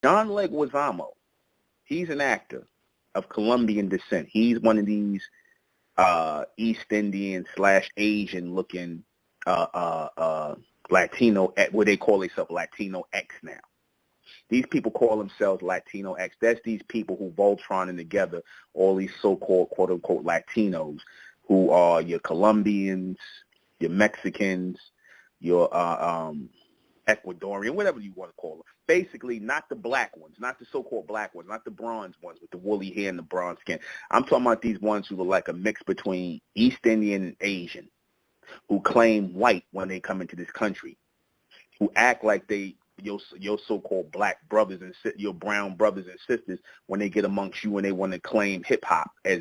John Leguizamo, he's an actor of Colombian descent. He's one of these East Indian / Asian looking Latino, what they call themselves Latino X now. These people call themselves Latino X. That's these people who Voltroning together all these so-called quote-unquote Latinos who are your Colombians, your Mexicans, your Ecuadorian, whatever you want to call them. Basically, not the black ones, not the so-called black ones, not the bronze ones with the woolly hair and the bronze skin. I'm talking about these ones who look like a mix between East Indian and Asian, who claim white when they come into this country, who act like they your so-called black brothers and your brown brothers and sisters when they get amongst you and they want to claim hip-hop as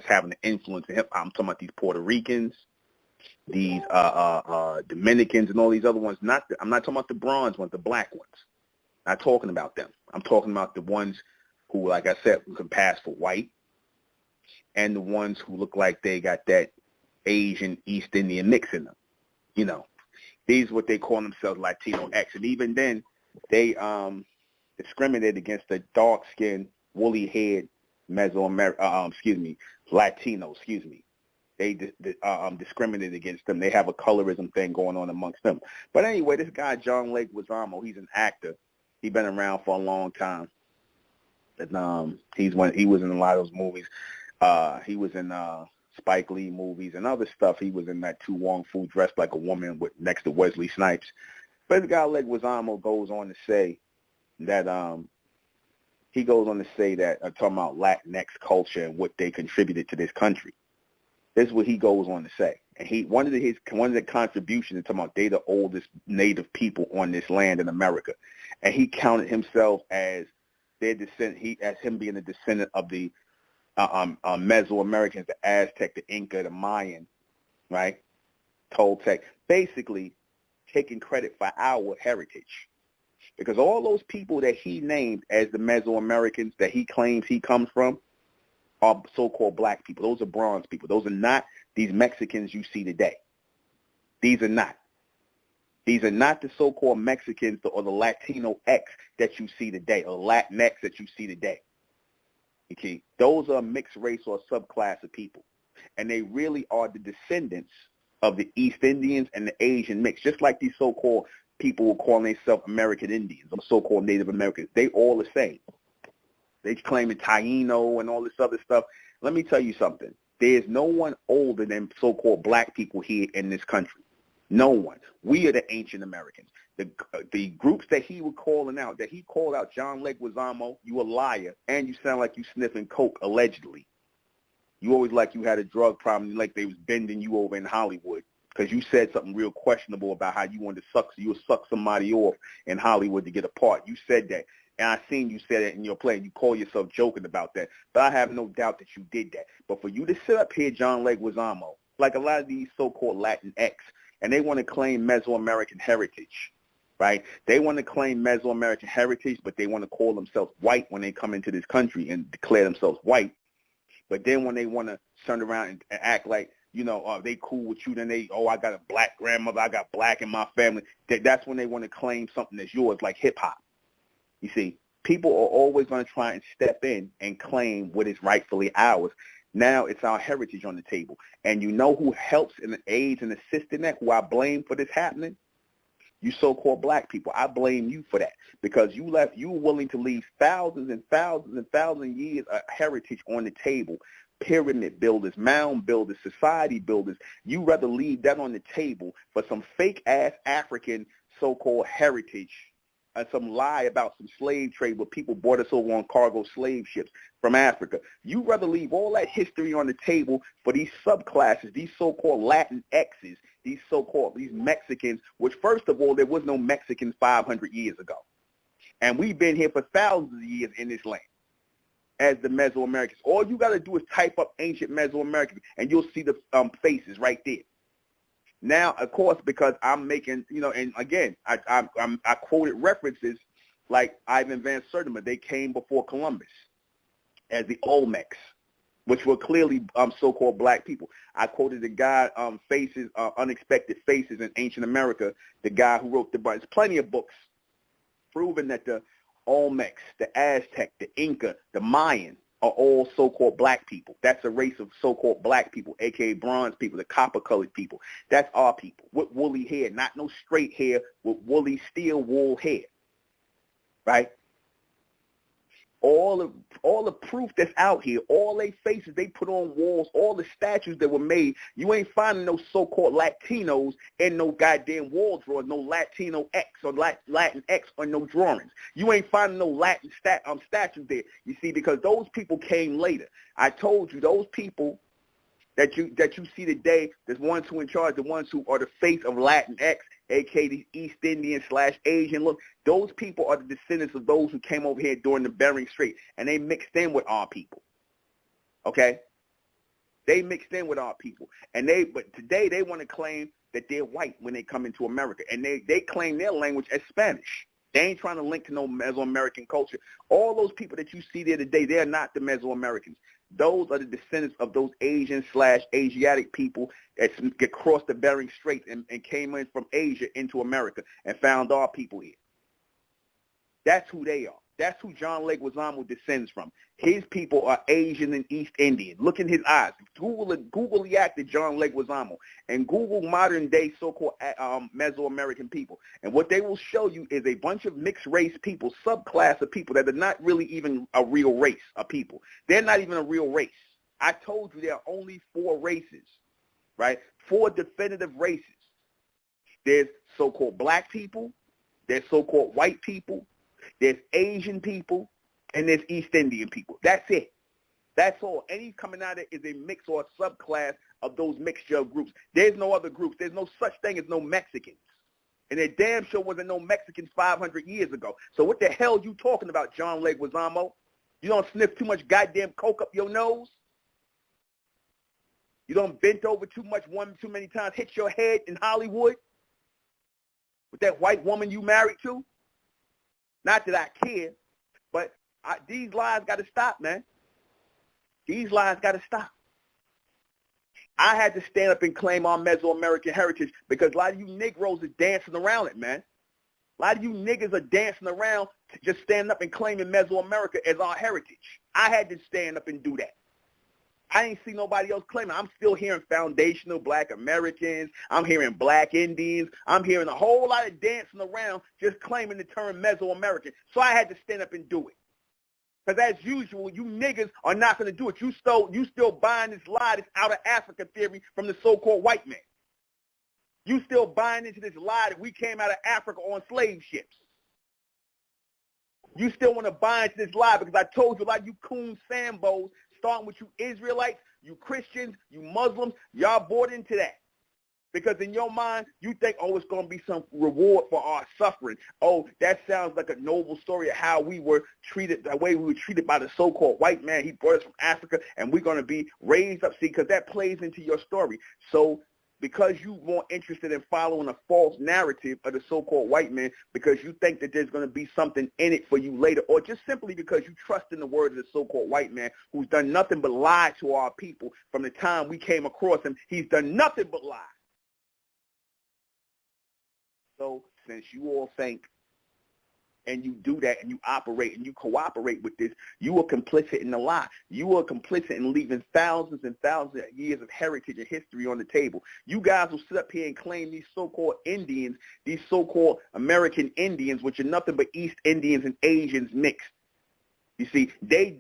having an influence in hip-hop. I'm talking about these Puerto Ricans, these Dominicans, and all these other ones. I'm not talking about the bronze ones, the black ones. Not talking about them. I'm talking about the ones who, like I said, can pass for white, and the ones who look like they got that Asian East Indian mix in them. You know, these are what they call themselves, Latino X. And even then, they discriminate against the dark-skinned, woolly-haired Latino. They discriminate against them. They have a colorism thing going on amongst them. But anyway, this guy, John Leguizamo, he's an actor. He's been around for a long time. And he was in a lot of those movies. He was in Spike Lee movies and other stuff. He was in that Tu Wong Fu dressed like a woman next to Wesley Snipes. But this guy Leguizamo goes on to say that talking about Latinx culture and what they contributed to this country. This is what he goes on to say. And one of the contributions is talking about they the oldest native people on this land in America. And he counted himself as their descendant, as him being a descendant of the Mesoamericans, the Aztec, the Inca, the Mayan, right? Toltec, basically taking credit for our heritage. Because all those people that he named as the Mesoamericans that he claims he comes from are so-called black people. Those are bronze people. Those are not these Mexicans you see today. These are not. These are not the so-called Mexicans or the Latino X that you see today, or Latinx that you see today. Okay, those are a mixed race or a subclass of people, and they really are the descendants of the East Indians and the Asian mix, just like these so-called people who call themselves American Indians or so-called Native Americans. They all the same. They claim it Taino and all this other stuff. Let me tell you something. There's no one older than so-called black people here in this country. No one. We are the ancient Americans. The groups that he was calling out, that he called out John Leguizamo, you a liar, and you sound like you sniffing coke, allegedly. You always like you had a drug problem, like they was bending you over in Hollywood because you said something real questionable about how you wanted to suck, so you would suck somebody off in Hollywood to get a part. You said that, and I seen you say that in your play, and you call yourself joking about that. But I have no doubt that you did that. But for you to sit up here, John Leguizamo, like a lot of these so-called Latinx, and they want to claim Mesoamerican heritage, right? They want to claim Mesoamerican heritage, but they want to call themselves white when they come into this country and declare themselves white. But then when they want to turn around and act like, you know, they cool with you, then I got a black grandmother, I got black in my family. That's when they want to claim something that's yours, like hip-hop. You see, people are always going to try and step in and claim what is rightfully ours. Now it's our heritage on the table. And you know who helps and aids and assists in that, who I blame for this happening? You so-called black people. I blame you for that because you were willing to leave thousands and thousands and thousands of years of heritage on the table. Pyramid builders, mound builders, society builders. You rather leave that on the table for some fake-ass African so-called heritage and some lie about some slave trade where people brought us over on cargo slave ships from Africa. You'd rather leave all that history on the table for these subclasses, these so-called Latin X's, these Mexicans, which first of all, there was no Mexicans 500 years ago. And we've been here for thousands of years in this land as the Mesoamericans. All you got to do is type up ancient Mesoamericans and you'll see the faces right there. Now, of course, because I'm making, and again, I quoted references like Ivan Van Sertima. They came before Columbus as the Olmecs, which were clearly so-called black people. I quoted the guy, Faces, Unexpected Faces in Ancient America, the guy who wrote the book. There's plenty of books proving that the Olmecs, the Aztec, the Inca, the Mayan are all so-called black people. That's a race of so-called black people, a.k.a. bronze people, the copper-colored people. That's our people with woolly hair, not no straight hair, with woolly steel wool hair, right? All the proof that's out here, all they faces they put on walls, all the statues that were made, you ain't finding no so-called Latinos in no goddamn wall drawings, no Latino X or Latin X or no drawings. You ain't finding no Latin statues there. You see, because those people came later. I told you, those people that you see today, the ones who in charge, the ones who are the face of Latin X, a.k.a. the East Indian / Asian look, those people are the descendants of those who came over here during the Bering Strait, and they mixed in with our people, okay? They mixed in with our people, but today they want to claim that they're white when they come into America, and they claim their language as Spanish. They ain't trying to link to no Mesoamerican culture. All those people that you see there today, they're not the Mesoamericans. Those are the descendants of those Asian / Asiatic people that crossed the Bering Strait and came in from Asia into America and found our people here. That's who they are. That's who John Leguizamo descends from. His people are Asian and East Indian. Look in his eyes. Google the actor John Leguizamo and Google modern day so-called Mesoamerican people. And what they will show you is a bunch of mixed race people, subclass of people that are not really even a real race of people. They're not even a real race. I told you there are only 4 races, right? 4 definitive races. There's so-called black people. There's so-called white people. There's Asian people, and there's East Indian people. That's it. That's all. Any coming out of it is a mix or a subclass of those mixture of groups. There's no other groups. There's no such thing as no Mexicans. And there damn sure wasn't no Mexicans 500 years ago. So what the hell you talking about, John Leguizamo? You don't sniff too much goddamn coke up your nose? You don't bent over too many times, hit your head in Hollywood with that white woman you married to? Not that I care, but these lies got to stop, man. These lies got to stop. I had to stand up and claim our Mesoamerican heritage because a lot of you Negroes are dancing around it, man. A lot of you niggas are dancing around to just stand up and claiming Mesoamerica as our heritage. I had to stand up and do that. I ain't see nobody else claiming. I'm still hearing foundational black Americans. I'm hearing black Indians. I'm hearing a whole lot of dancing around just claiming the term Mesoamerican. So I had to stand up and do it. Because as usual, you niggas are not going to do it. You still buying this lie, this out of Africa theory from the so-called white man. You still buying into this lie that we came out of Africa on slave ships. You still want to buy into this lie because I told you a lot of you coon sambos, starting with you Israelites, you Christians, you Muslims, y'all bought into that. Because in your mind, you think, oh, it's going to be some reward for our suffering. Oh, that sounds like a noble story of how we were treated, the way we were treated by the so-called white man. He brought us from Africa, and we're going to be raised up. See, because that plays into your story. So because you're more interested in following a false narrative of the so-called white man because you think that there's going to be something in it for you later, or just simply because you trust in the word of the so-called white man who's done nothing but lie to our people from the time we came across him. He's done nothing but lie. So since you all think and you do that and you operate and you cooperate with this, you are complicit in the lie. You are complicit in leaving thousands and thousands of years of heritage and history on the table. You guys will sit up here and claim these so-called Indians, these so-called American Indians, which are nothing but East Indians and Asians mixed. You see, they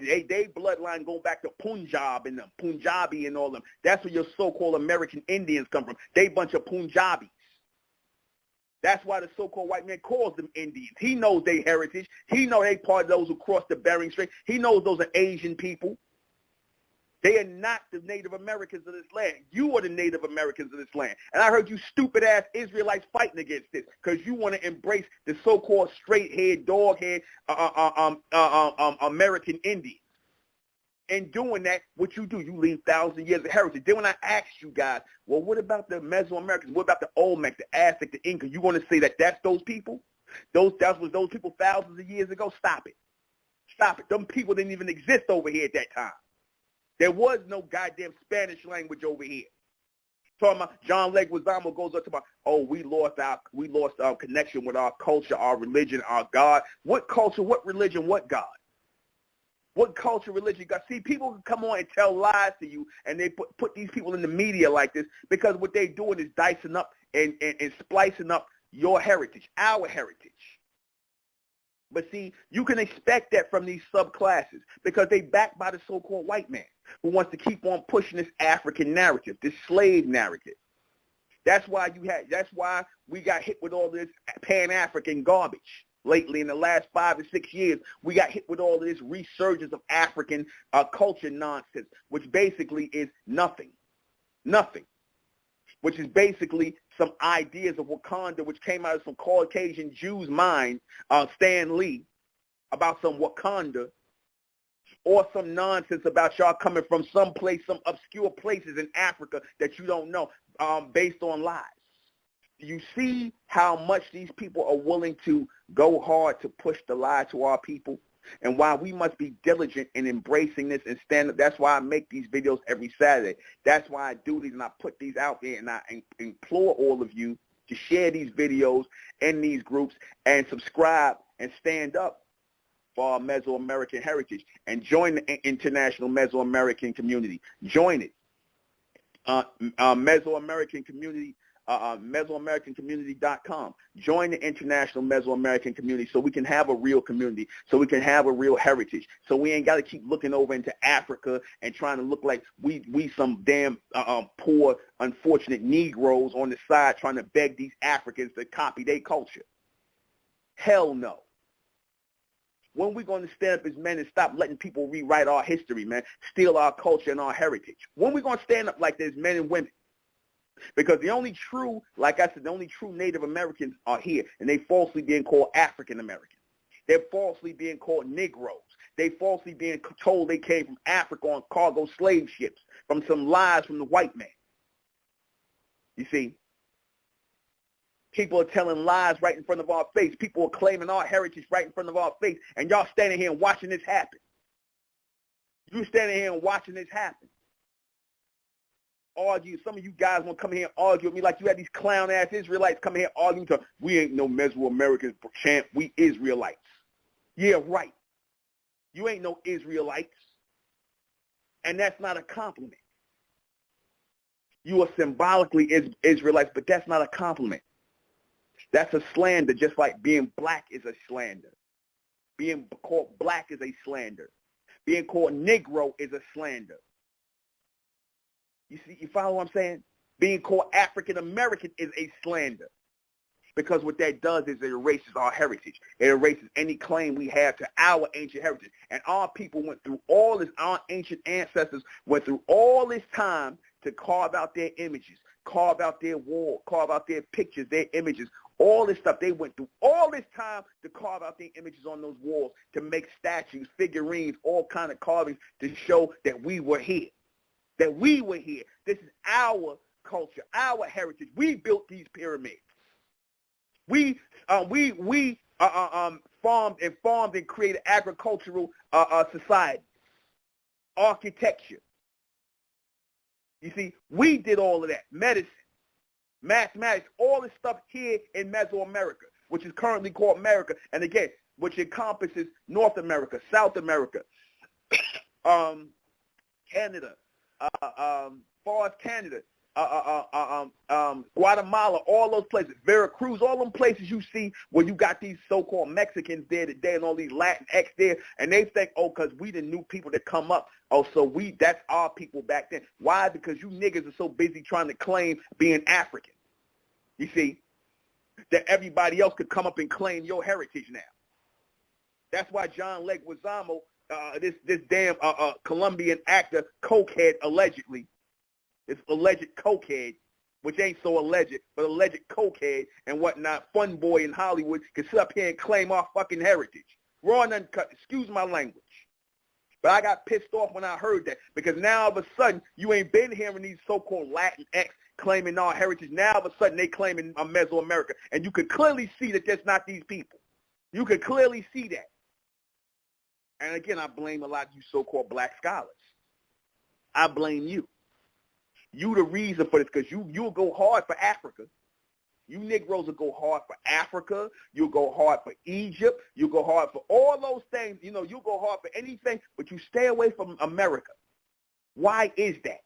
bloodline go back to Punjab and the Punjabi and all them. That's where your so-called American Indians come from. They bunch of Punjabis. That's why the so-called white man calls them Indians. He knows their heritage. He knows they part of those who crossed the Bering Strait. He knows those are Asian people. They are not the Native Americans of this land. You are the Native Americans of this land. And I heard you stupid-ass Israelites fighting against this because you want to embrace the so-called straight-haired, dog-haired American Indians. In doing that, what you do, you leave thousands of years of heritage. Then when I asked you guys, well, what about the Mesoamericans? What about the Olmecs, the Aztec, the Inca? You want to say that that's those people? That was those people thousands of years ago? Stop it. Stop it. Them people didn't even exist over here at that time. There was no goddamn Spanish language over here. Talking about John Leguizamo goes up to about, oh, we lost our connection with our culture, our religion, our God. What culture, what religion, what God? What culture, religion, God? See, people can come on and tell lies to you, and they put these people in the media like this because what they're doing is dicing up and splicing up your heritage, our heritage. But see, you can expect that from these subclasses because they backed by the so-called white man who wants to keep on pushing this African narrative, this slave narrative. That's why we got hit with all this Pan-African garbage lately in the last 5 to 6 years. We got hit with all this resurgence of African culture nonsense, which basically is nothing, which is basically some ideas of Wakanda, which came out of some Caucasian Jews' mind, Stan Lee, about some Wakanda, or some nonsense about y'all coming from some place, some obscure places in Africa that you don't know, based on lies. You see how much these people are willing to go hard to push the lie to our people, and why we must be diligent in embracing this and stand up. That's why I make these videos every Saturday. That's why I do these and I put these out there, and I implore all of you to share these videos in these groups and subscribe and stand up for our Mesoamerican heritage and join the international Mesoamerican community. Join it. Mesoamerican community. Mesoamericancommunity.com. Join the international Mesoamerican community so we can have a real community, so we can have a real heritage, so we ain't got to keep looking over into Africa and trying to look like we some damn poor, unfortunate Negroes on the side trying to beg these Africans to copy their culture. Hell no. When we going to stand up as men and stop letting people rewrite our history, man, steal our culture and our heritage? When we going to stand up like this, men and women? Because the only true, like I said, the only true Native Americans are here, and they falsely being called African Americans. They're falsely being called Negroes. They falsely being told they came from Africa on cargo slave ships from some lies from the white man. You see, people are telling lies right in front of our face. People are claiming our heritage right in front of our face, and y'all standing here and watching this happen. You standing here and watching this happen. Argue. Some of you guys want to come here and argue with me like you had these clown-ass Israelites come here arguing to, we ain't no Mesoamericans, champ. We Israelites. Yeah, right. You ain't no Israelites. And that's not a compliment. You are symbolically Israelites, but that's not a compliment. That's a slander, just like being black is a slander. Being called black is a slander. Being called Negro is a slander. You see, you follow what I'm saying? Being called African American is a slander. Because what that does is it erases our heritage. It erases any claim we have to our ancient heritage. And our people went through all this, our ancient ancestors went through all this time to carve out their images, carve out their wall, carve out their pictures, their images, all this stuff. They went through all this time to carve out their images on those walls, to make statues, figurines, all kind of carvings to show that we were here. That we were here. This is our culture, our heritage. We built these pyramids. We farmed and created agricultural society, architecture. You see, we did all of that. Medicine, mathematics, all this stuff here in Mesoamerica, which is currently called America, and again, which encompasses North America, South America, Canada, far as Canada, Guatemala, all those places, Veracruz, all them places you see where you got these so-called Mexicans there today and all these Latinx there, and they think, oh, because we the new people that come up, oh, so that's our people back then. Why? Because you niggas are so busy trying to claim being African, you see, that everybody else could come up and claim your heritage now. That's why John Leguizamo, this damn Colombian actor, cokehead, allegedly, this alleged cokehead, which ain't so alleged, but alleged cokehead and whatnot, fun boy in Hollywood, can sit up here and claim our fucking heritage. Raw and uncut, excuse my language. But I got pissed off when I heard that, because now all of a sudden, you ain't been hearing these so-called Latinx claiming our heritage. Now all of a sudden, they claiming Mesoamerica. And you could clearly see that that's not these people. You could clearly see that. And again, I blame a lot of you so-called black scholars. I blame you. You the reason for this, because you'll go hard for Africa. You Negroes will go hard for Africa. You'll go hard for Egypt. You'll go hard for all those things. You know, you'll go hard for anything, but you stay away from America. Why is that?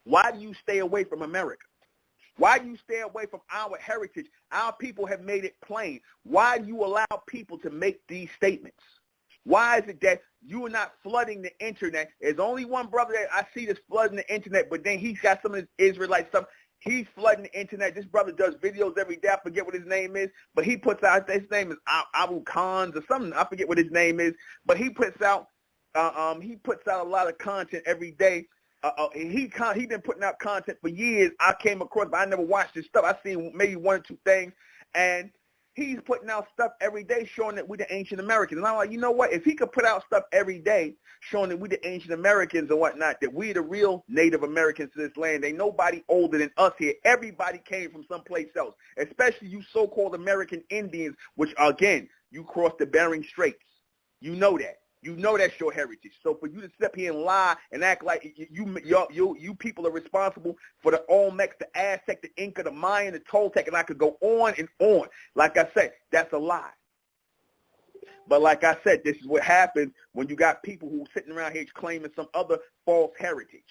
Why do you stay away from America? Why do you stay away from our heritage? Our people have made it plain. Why do you allow people to make these statements? Why is it that you are not flooding the internet? There's only one brother that I see that's flooding the internet, but then he's got some of his Israelite stuff. He's flooding the internet. This brother does videos every day. I forget what his name is, but he puts out, his name is Abu Khans or something. I forget what his name is, but he puts out a lot of content every day. He been putting out content for years. I came across, but I never watched his stuff. I seen maybe one or two things, and he's putting out stuff every day showing that we're the ancient Americans. And I'm like, you know what? If he could put out stuff every day showing that we're the ancient Americans and whatnot, that we're the real Native Americans to this land, ain't nobody older than us here. Everybody came from someplace else, especially you so-called American Indians, which, again, you crossed the Bering Straits. You know that. You know that's your heritage. So for you to sit up here and lie and act like you people are responsible for the Olmecs, the Aztec, the Inca, the Mayan, the Toltec, and I could go on and on. Like I said, that's a lie. But like I said, this is what happens when you got people who are sitting around here claiming some other false heritage.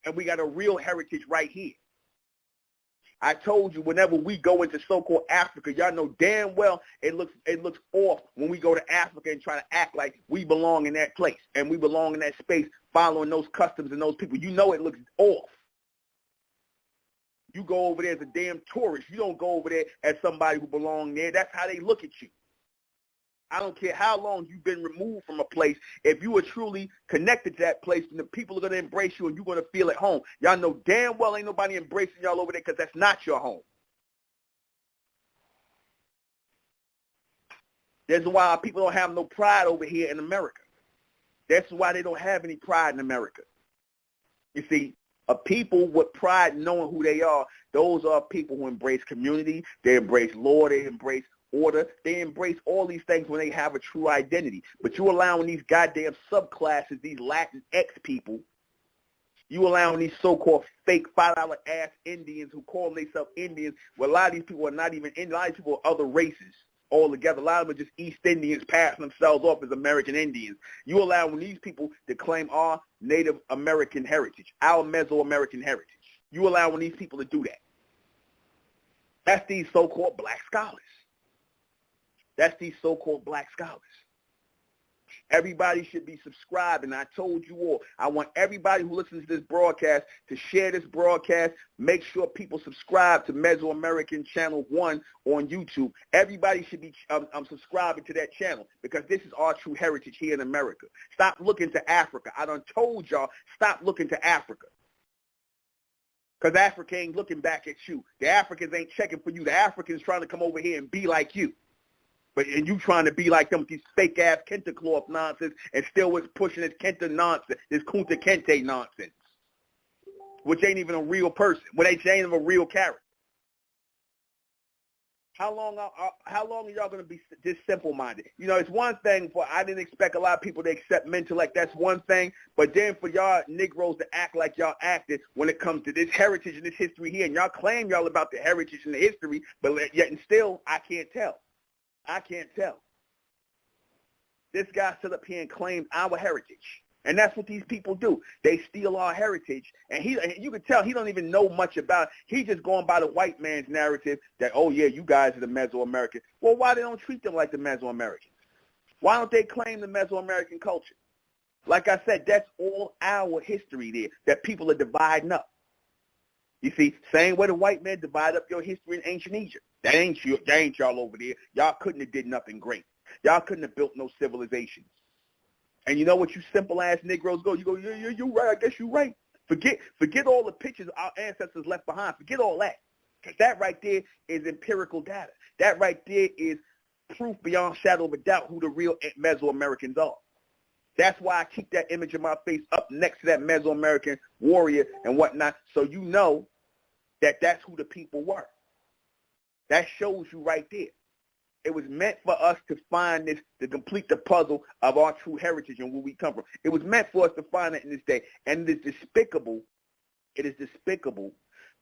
And we got a real heritage right here. I told you, whenever we go into so-called Africa, y'all know damn well it looks off when we go to Africa and try to act like we belong in that place and we belong in that space following those customs and those people. You know it looks off. You go over there as a damn tourist. You don't go over there as somebody who belongs there. That's how they look at you. I don't care how long you've been removed from a place. If you are truly connected to that place, then the people are going to embrace you and you're going to feel at home. Y'all know damn well ain't nobody embracing y'all over there because that's not your home. That's why people don't have no pride over here in America. That's why they don't have any pride in America. You see, a people with pride knowing who they are, those are people who embrace community, they embrace law, they embrace order, they embrace all these things when they have a true identity. But you allowing these goddamn subclasses, these Latin X people, you allowing these so-called fake $5 ass Indians who call themselves Indians, well, a lot of these people are not even Indian, a lot of these people are other races altogether. A lot of them are just East Indians passing themselves off as American Indians. You allowing these people to claim our Native American heritage, our Mesoamerican heritage. You allowing these people to do that. That's these so-called black scholars. That's these so-called black scholars. Everybody should be subscribing. I told you all, I want everybody who listens to this broadcast to share this broadcast. Make sure people subscribe to Mesoamerican Channel 1 on YouTube. Everybody should be subscribing to that channel because this is our true heritage here in America. Stop looking to Africa. I done told y'all, stop looking to Africa. Because Africa ain't looking back at you. The Africans ain't checking for you. The Africans trying to come over here and be like you. And you trying to be like them with these fake-ass Kenta cloth nonsense and still was pushing this Kenta nonsense, this Kunta Kinte nonsense, which ain't even a real person, which ain't even a real character. How long are y'all going to be this simple-minded? You know, it's one thing for, I didn't expect a lot of people to accept mental, like that's one thing, but then for y'all Negroes to act like y'all acted when it comes to this heritage and this history here, and y'all claim y'all about the heritage and the history, but yet and still, I can't tell. I can't tell. This guy stood up here and claimed our heritage. And that's what these people do. They steal our heritage. And you can tell he don't even know much about it. He's just going by the white man's narrative that, oh, yeah, you guys are the Mesoamericans. Well, why they don't treat them like the Mesoamericans? Why don't they claim the Mesoamerican culture? Like I said, that's all our history there, that people are dividing up. You see, same way the white man divided up your history in ancient Egypt. That ain't y'all over there. Y'all couldn't have did nothing great. Y'all couldn't have built no civilizations. And you know what you simple-ass Negroes go? You go, yeah, you're right. I guess you're right. Forget all the pictures our ancestors left behind. Forget all that. Because that right there is empirical data. That right there is proof beyond shadow of a doubt who the real Mesoamericans are. That's why I keep that image of my face up next to that Mesoamerican warrior and whatnot, so you know that that's who the people were. That shows you right there. It was meant for us to find this, to complete the puzzle of our true heritage and where we come from. It was meant for us to find it in this day. And it is despicable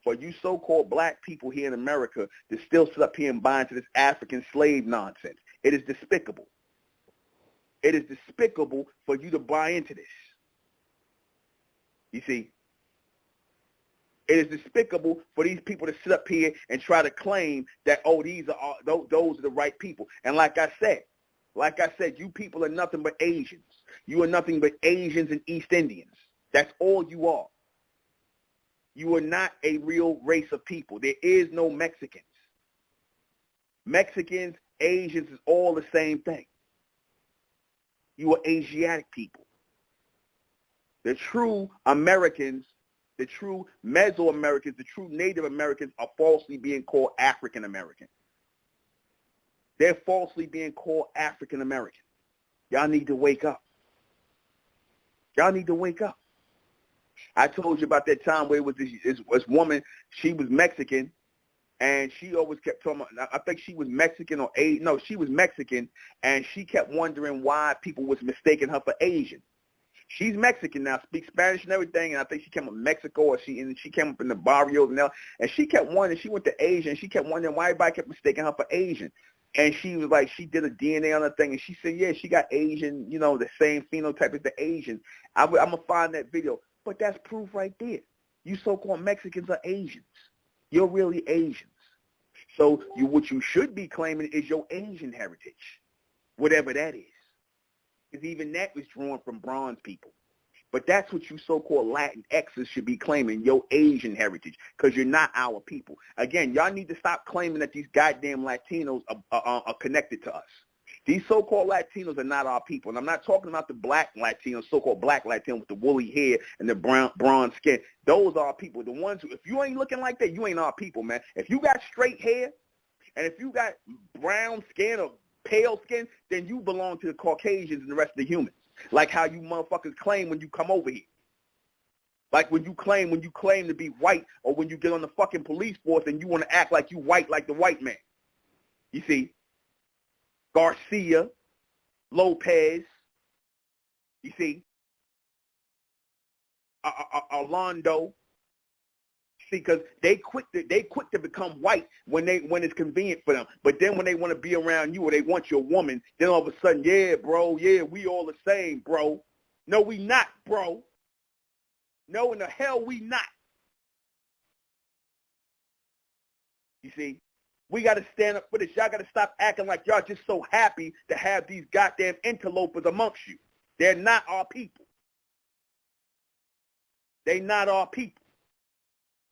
for you so-called black people here in America to still sit up here and buy into this African slave nonsense. It is despicable. It is despicable for you to buy into this. You see, it is despicable for these people to sit up here and try to claim that, oh, those are the right people. And like I said, you people are nothing but Asians. You are nothing but Asians and East Indians. That's all you are. You are not a real race of people. There is no Mexicans. Mexicans, Asians is all the same thing. You are Asiatic people. The true Americans, the true Mesoamericans, the true Native Americans are falsely being called African American. They're falsely being called African American. Y'all need to wake up. Y'all need to wake up. I told you about that time where it was this woman, she was Mexican, and she always kept talking about, I think she was Mexican or she was Mexican, and she kept wondering why people was mistaking her for Asian. She's Mexican now, speaks Spanish and everything, and I think she came from Mexico, or she came up in the barrios and she kept wondering, she went to Asia, and she kept wondering why everybody kept mistaking her for Asian. And she was like, she did a DNA on her thing, and she said, yeah, she got Asian, the same phenotype as the Asian. I'm going to find that video. But that's proof right there. You so-called Mexicans are Asians. You're really Asians. So what you should be claiming is your Asian heritage, whatever that is. Because even that was drawn from bronze people. But that's what you so-called Latin X's should be claiming, your Asian heritage, because you're not our people. Again, y'all need to stop claiming that these goddamn Latinos are connected to us. These so-called Latinos are not our people. And I'm not talking about the black Latinos, so-called black Latinos with the woolly hair and the bronze skin. Those are our people. The ones who, if you ain't looking like that, you ain't our people, man. If you got straight hair and if you got brown skin or pale skin, then you belong to the Caucasians and the rest of the humans. Like how you motherfuckers claim when you come over here. Like when you claim to be white, or when you get on the fucking police force and you want to act like you white like the white man. You see? Garcia, Lopez, you see? Orlando. See, because they quick to become white when it's convenient for them. But then when they want to be around you or they want your woman, then all of a sudden, yeah, bro, yeah, we all the same, bro. No, we not, bro. No, in the hell we not. You see? We got to stand up for this. Y'all got to stop acting like y'all just so happy to have these goddamn interlopers amongst you. They're not our people. They not our people.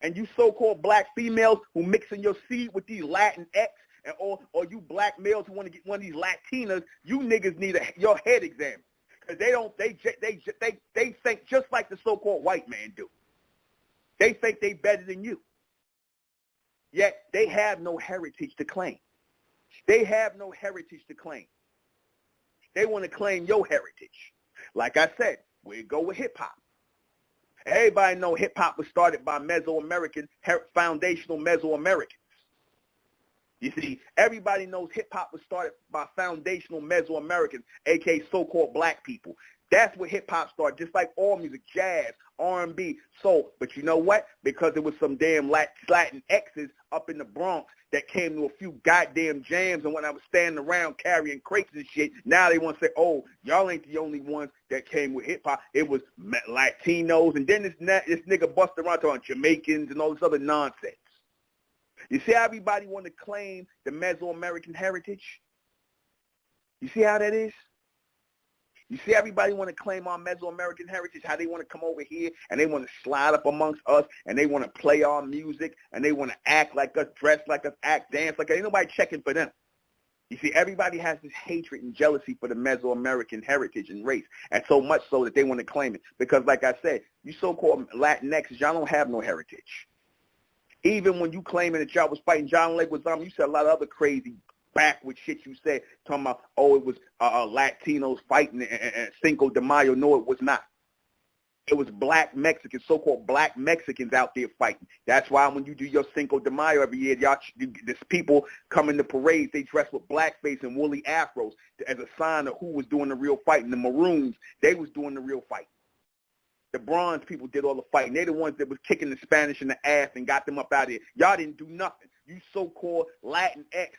And you so-called black females who mixing your seed with these Latin X, or you black males who want to get one of these Latinas, you niggas need your head examined. Because they think just like the so-called white man do. They think they better than you. Yet they have no heritage to claim. They have no heritage to claim. They want to claim your heritage. Like I said, we go with hip-hop. Everybody know hip-hop was started by Mesoamerican, foundational Mesoamericans. You see, everybody knows hip-hop was started by foundational Mesoamericans, a.k.a. so-called black people. That's where hip-hop started, just like all music, jazz, R&B, soul. But you know what? Because there was some damn Latin X's up in the Bronx that came to a few goddamn jams, and when I was standing around carrying crates and shit, now they want to say, oh, y'all ain't the only ones that came with hip-hop. It was Latinos, and then this nigga busted around talking Jamaicans and all this other nonsense. You see how everybody want to claim the Mesoamerican heritage? You see how that is? You see everybody want to claim our Mesoamerican heritage, how they want to come over here and they want to slide up amongst us and they want to play our music and they want to act like us, dress like us, act, dance like us. Ain't nobody checking for them. You see, everybody has this hatred and jealousy for the Mesoamerican heritage and race, and so much so that they want to claim it. Because like I said, you so-called Latinx, y'all don't have no heritage. Even when you claiming that y'all was fighting John Leguizamo, you said a lot of other crazy backward shit you said, talking about, oh, it was Latinos fighting and Cinco de Mayo. No, it was not. It was black Mexicans, so-called black Mexicans out there fighting. That's why when you do your Cinco de Mayo every year, this people come in the parades, they dress with blackface and woolly afros as a sign of who was doing the real fighting. The Maroons, they was doing the real fighting. The bronze people did all the fighting. They're the ones that was kicking the Spanish in the ass and got them up out of here. Y'all didn't do nothing. You so-called Latinx,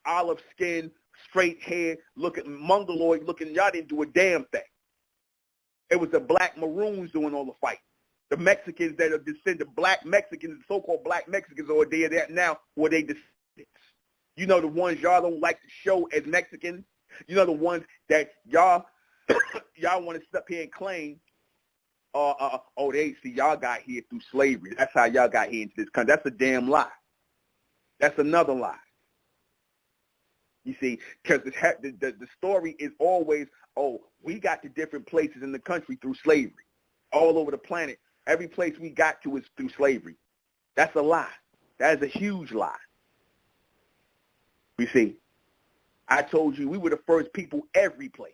olive skin, straight hair, mongoloid looking, y'all didn't do a damn thing. It was the black Maroons doing all the fighting. The Mexicans that are descended, black Mexicans, so-called black Mexicans, are there now, were they descendants. You know the ones y'all don't like to show as Mexicans. You know the ones that y'all want to sit up here and claim, they see y'all got here through slavery. That's how y'all got here into this country. That's a damn lie. That's another lie. You see, because the story is always, we got to different places in the country through slavery. All over the planet, every place we got to is through slavery. That's a lie. That is a huge lie. You see, I told you we were the first people every place.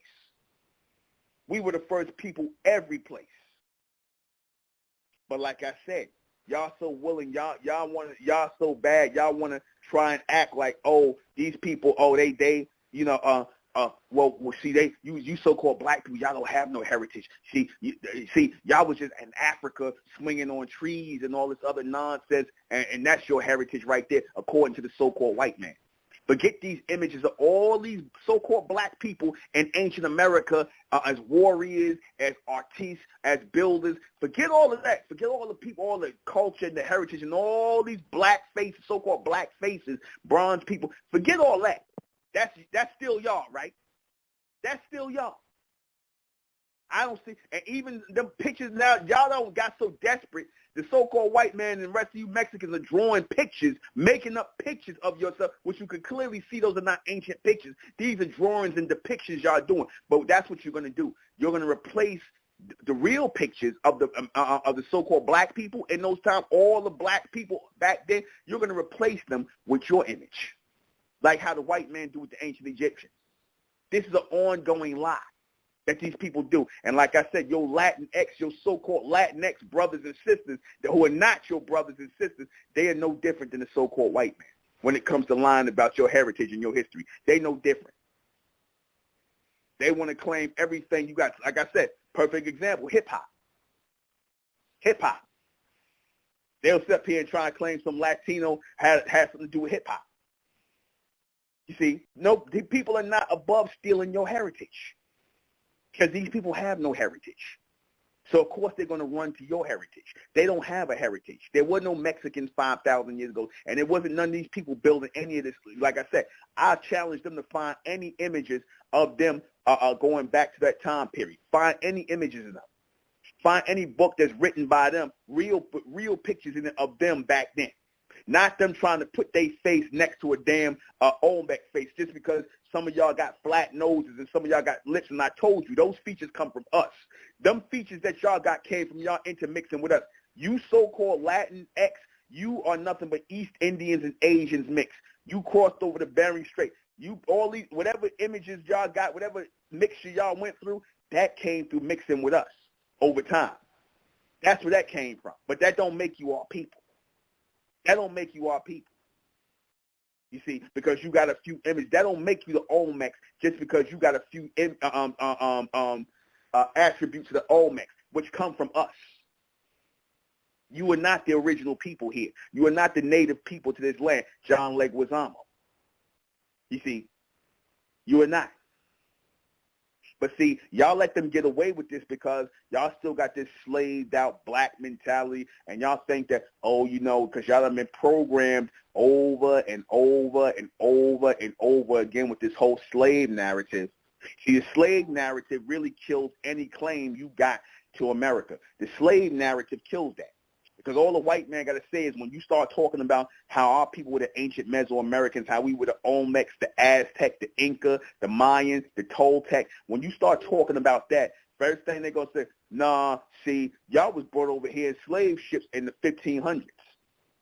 We were the first people every place. But like I said, y'all so willing, y'all so bad, y'all want to try and act like, these people, they you so-called black people, y'all don't have no heritage. See, y'all was just in Africa swinging on trees and all this other nonsense, and that's your heritage right there, according to the so-called white man. But get these images of all these so-called black people in ancient America as warriors, as artists, as builders. Forget all of that. Forget all the people, all the culture and the heritage and all these black faces, so-called black faces, bronze people. Forget all that. That's still y'all, right? That's still y'all. I don't see, and even them pictures now, y'all don't got so desperate. The so-called white man and the rest of you Mexicans are drawing pictures, making up pictures of yourself, which you can clearly see those are not ancient pictures. These are drawings and depictions y'all doing. But that's what you're going to do. You're going to replace the real pictures of the so-called black people in those times, all the black people back then. You're going to replace them with your image, like how the white man do with the ancient Egyptians. This is an ongoing lie that these people do. And like I said, your so-called Latinx brothers and sisters who are not your brothers and sisters, they are no different than the so-called white man when it comes to lying about your heritage and your history. They no different. They want to claim everything you got. Like I said, perfect example, hip-hop. Hip-hop. They'll sit up here and try and claim some Latino has something to do with hip-hop. You see, no, people are not above stealing your heritage, because these people have no heritage. So, of course, they're going to run to your heritage. They don't have a heritage. There were no Mexicans 5,000 years ago, and it wasn't none of these people building any of this. Like I said, I challenge them to find any images of them going back to that time period. Find any images of them. Find any book that's written by them, real pictures in it of them back then. Not them trying to put their face next to a damn Olmec face just because some of y'all got flat noses and some of y'all got lips. And I told you, those features come from us. Them features that y'all got came from y'all intermixing with us. You so-called Latin X, you are nothing but East Indians and Asians mixed. You crossed over the Bering Strait. You all these, whatever images y'all got, whatever mixture y'all went through, that came through mixing with us over time. That's where that came from. But that don't make you our people. That don't make you our people. You see, because you got a few images. That don't make you the Olmecs just because you got a few attributes of the Olmecs, which come from us. You are not the original people here. You are not the native people to this land, John Leguizamo. You see, you are not. But see, y'all let them get away with this because y'all still got this slaved out black mentality, and y'all think that, because y'all have been programmed over and over and over and over again with this whole slave narrative. See, the slave narrative really kills any claim you got to America. The slave narrative kills that. Because all the white man got to say is when you start talking about how our people were the ancient Mesoamericans, how we were the Olmecs, the Aztec, the Inca, the Mayans, the Toltec, when you start talking about that, first thing they're going to say, nah, see, y'all was brought over here in slave ships in the 1500s.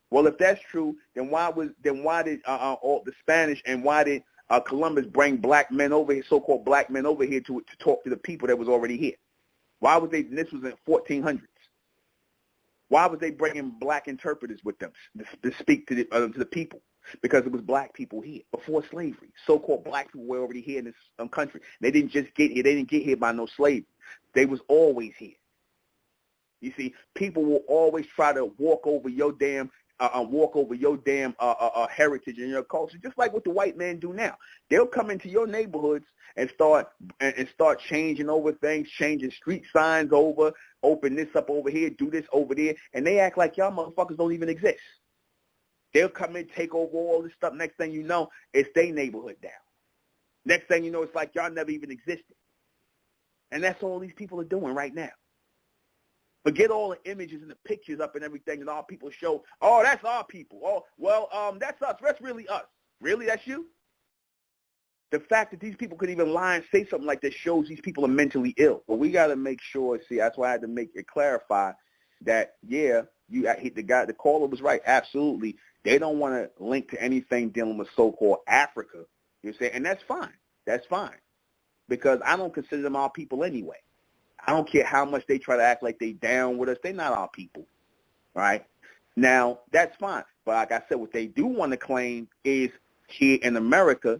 Well, if that's true, then why did all the Spanish and why did Columbus bring black men over here, so-called black men over here to talk to the people that was already here? Why was they, this was in 1400s. Why was they bringing black interpreters with them to speak to the people? Because it was black people here before slavery. So-called black people were already here in this country. They didn't just get here. They didn't get here by no slavery. They was always here. You see, people will always try to walk over your damn heritage and your culture, just like what the white men do now. They'll come into your neighborhoods and start changing over things, changing street signs over, open this up over here, do this over there, and they act like y'all motherfuckers don't even exist. They'll come in, take over all this stuff. Next thing you know, it's their neighborhood down. Next thing you know, it's like y'all never even existed. And that's all these people are doing right now. Forget all the images and the pictures up and everything that all people show. Oh, that's our people. Oh, well, that's us. That's really us. Really, that's you? The fact that these people could even lie and say something like this shows these people are mentally ill. But we got to make sure, see, that's why I had to make it clarify that, yeah, the caller was right. Absolutely. They don't want to link to anything dealing with so-called Africa. You say, and that's fine. That's fine. Because I don't consider them our people anyway. I don't care how much they try to act like they down with us. They're not our people, right? Now, that's fine. But like I said, what they do want to claim is here in America,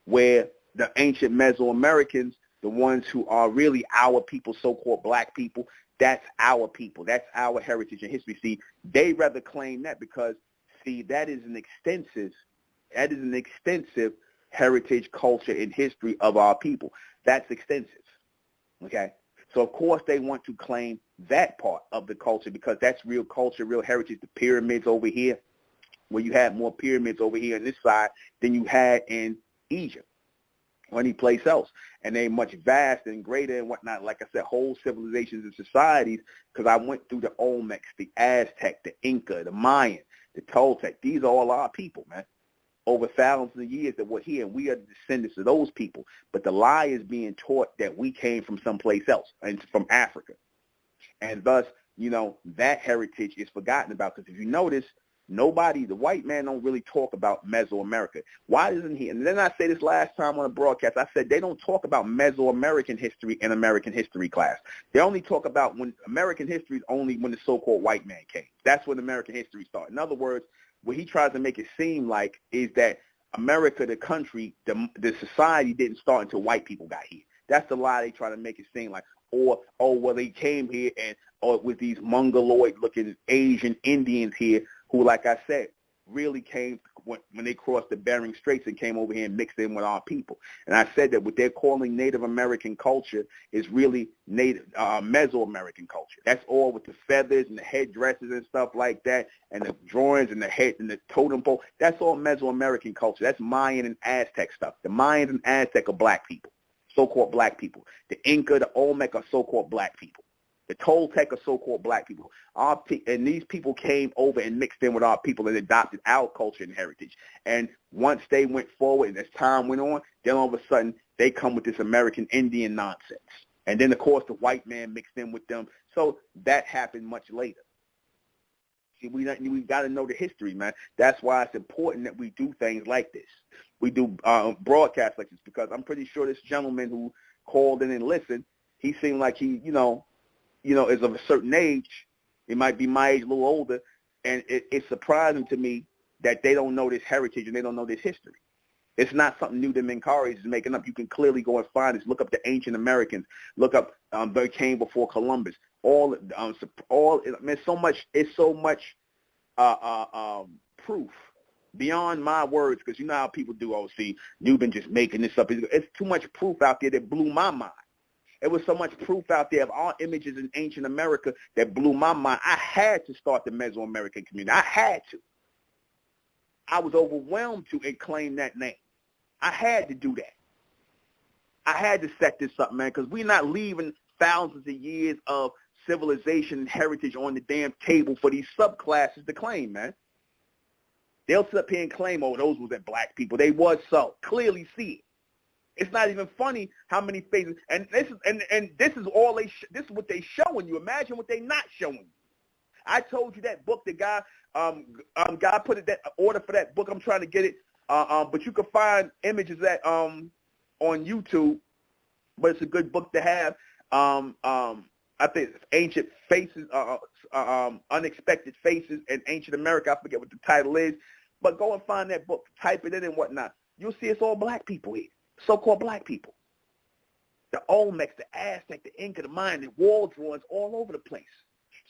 where the ancient Mesoamericans, the ones who are really our people, so-called black people, that's our people. That's our heritage and history. See, they rather claim that because, see, that is an extensive heritage, culture, and history of our people. That's extensive, okay? So, of course, they want to claim that part of the culture because that's real culture, real heritage. The pyramids over here, where you had more pyramids over here on this side than you had in Egypt or any place else. And they're much vast and greater and whatnot. Like I said, whole civilizations and societies, because I went through the Olmecs, the Aztec, the Inca, the Mayan, the Toltec. These are all our people, man. Over thousands of years that we're here, and we are the descendants of those people. But the lie is being taught that we came from someplace else, and from Africa. And thus, you know, that heritage is forgotten about. Because if you notice, the white man don't really talk about Mesoamerica. Why isn't he? And then I say this last time on a broadcast, I said they don't talk about Mesoamerican history in American history class. They only talk about when American history is only when the so-called white man came. That's when American history started. In other words, what he tries to make it seem like is that America, the country, the society didn't start until white people got here. That's the lie they try to make it seem like. Or, oh, well, they came here or with these mongoloid-looking Asian Indians here who, like I said, really came when they crossed the Bering Straits and came over here and mixed in with our people. And I said that what they're calling Native American culture is really Mesoamerican culture. That's all with the feathers and the headdresses and stuff like that, and the drawings and the head and the totem pole. That's all Mesoamerican culture. That's Mayan and Aztec stuff. The Mayans and Aztec are black people, so-called black people. The Inca, the Olmec are so-called black people. The Toltec are so-called black people. And these people came over and mixed in with our people and adopted our culture and heritage. And once they went forward and as time went on, then all of a sudden they come with this American Indian nonsense. And then, of course, the white man mixed in with them. So that happened much later. See, we got to know the history, man. That's why it's important that we do things like this. We do broadcasts like this because I'm pretty sure this gentleman who called in and listened, he seemed like he, is of a certain age. It might be my age, a little older, and it's surprising to me that they don't know this heritage and they don't know this history. It's not something new that Minkari is making up. You can clearly go and find this. Look up the ancient Americans. Look up they came before Columbus. It's so much proof beyond my words, because you know how people do. Oh, see, you've been just making this up. It's too much proof out there that blew my mind. It was so much proof out there of our images in ancient America that blew my mind. I had to start the Mesoamerican community. I had to. I was overwhelmed to and claim that name. I had to do that. I had to set this up, man, because we're not leaving thousands of years of civilization and heritage on the damn table for these subclasses to claim, man. They'll sit up here and claim, oh, those was black people. They was so. Clearly see it. It's not even funny how many faces, and this is what they showing you. Imagine what they not showing you. I told you that book, the guy put it that order for that book. I'm trying to get it, but you can find images that on YouTube. But it's a good book to have. I think Ancient Faces, Unexpected Faces in Ancient America. I forget what the title is. But go and find that book, type it in and whatnot. You'll see it's all black people here, so-called black people. The Olmecs, the Aztec, the Inca, the Mayan, the wall drawings all over the place.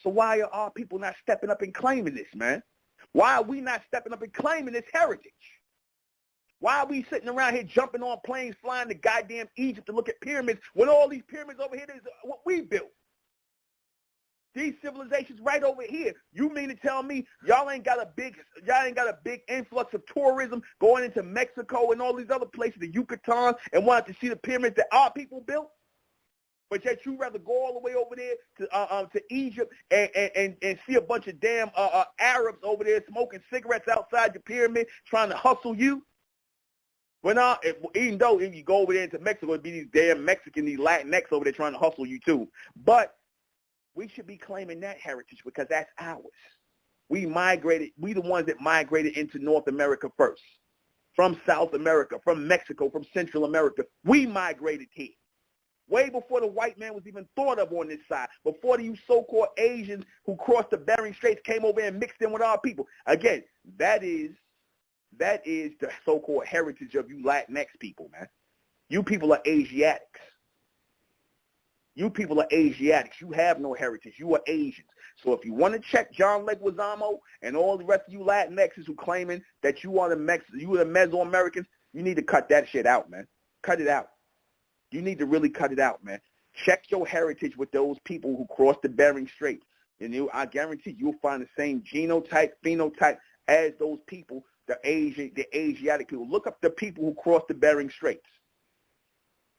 So why are our people not stepping up and claiming this, man? Why are we not stepping up and claiming this heritage? Why are we sitting around here jumping on planes, flying to goddamn Egypt to look at pyramids when all these pyramids over here is what we built? These civilizations right over here. You mean to tell me y'all ain't got a big influx of tourism going into Mexico and all these other places, the Yucatan, and wanted to see the pyramids that our people built? But yet you rather go all the way over there to Egypt and see a bunch of damn Arabs over there smoking cigarettes outside the pyramid trying to hustle you? Well, now, even though if you go over there into Mexico, it'd be these damn Mexicans, these Latinx over there trying to hustle you too. But we should be claiming that heritage because that's ours. We the ones that migrated into North America first. From South America, from Mexico, from Central America. We migrated here. Way before the white man was even thought of on this side. Before you so-called Asians who crossed the Bering Straits came over and mixed in with our people. Again, that is the so-called heritage of you Latinx people, man. You people are Asiatics. You people are Asiatics. You have no heritage. You are Asians. So if you want to check John Leguizamo and all the rest of you Latinxes who claiming that you are the Mesoamericans, you need to cut that shit out, man. Cut it out. You need to really cut it out, man. Check your heritage with those people who crossed the Bering Strait. And I guarantee you'll find the same genotype, phenotype as those people, the Asiatic people. Look up the people who crossed the Bering Straits.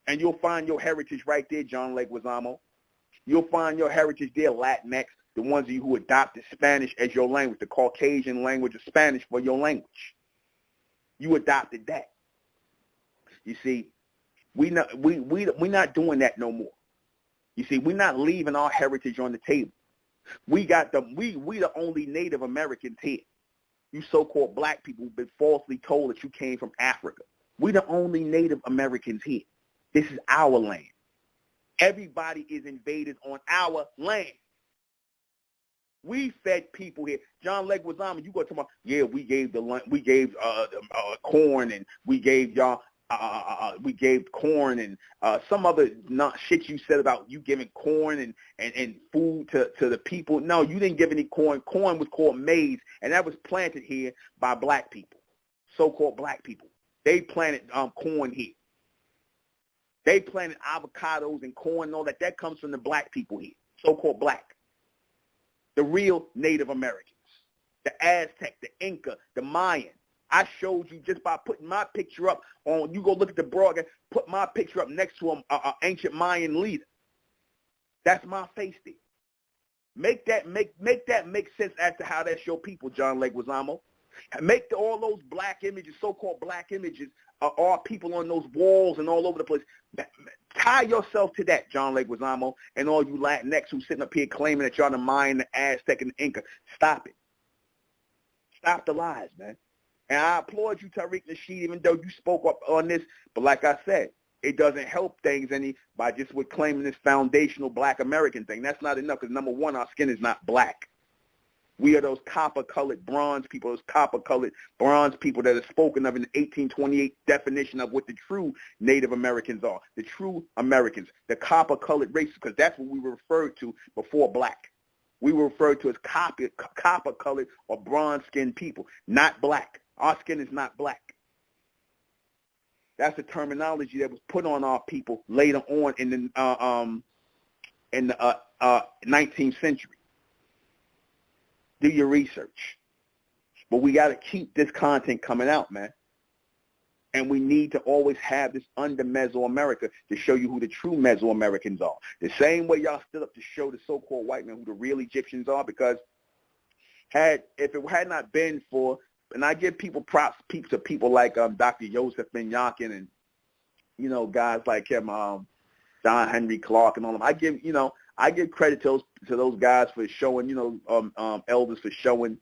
And you'll find your heritage right there, John Leguizamo. You'll find your heritage there, Latinx, the ones of you who adopted Spanish as your language, the Caucasian language of Spanish for your language. You adopted that. You see, we're not doing that no more. You see, we're not leaving our heritage on the table. We the only Native Americans here. You so-called black people who've been falsely told that you came from Africa. We're the only Native Americans here. This is our land. Everybody is invaded on our land. We fed people here. John Leguizamo, you go to my, yeah, we gave corn, and we gave y'all, we gave corn and some other shit you said about you giving corn and food to the people. No, you didn't give any corn. Corn was called maize, and that was planted here by black people, so-called black people. They planted corn here. They planted avocados and corn and all that. That comes from the black people here, so-called black. The real Native Americans, the Aztec, the Inca, the Mayan. I showed you just by putting my picture up on, you go look at the broadcast, put my picture up next to an ancient Mayan leader. That's my face there. Make that make sense as to how that's your people, John Leguizamo. Make all those black images, so-called black images, are people on those walls and all over the place. Tie yourself to that, John Leguizamo, and all you Latinx who's sitting up here claiming that y'all the Mayan, the Aztec, and the Inca. Stop it. Stop the lies, man. And I applaud you, Tariq Nasheed, even though you spoke up on this. But like I said, it doesn't help things any by just with claiming this foundational black American thing. That's not enough because, number one, our skin is not black. We are those copper-colored bronze people, those copper-colored bronze people that are spoken of in the 1828 definition of what the true Native Americans are, the true Americans, the copper-colored races, because that's what we were referred to before black. We were referred to as copper-colored or bronze-skinned people, not black. Our skin is not black. That's the terminology that was put on our people later on in the 19th century. Do your research. But we got to keep this content coming out, man. And we need to always have this under Mesoamerica to show you who the true Mesoamericans are. The same way y'all stood up to show the so-called white men who the real Egyptians are, because if it had not been for, and I give props to people like Dr. Joseph Ben Yakin and, you know, guys like him, John Henry Clark and all of them. I give credit to those guys for showing, elders for showing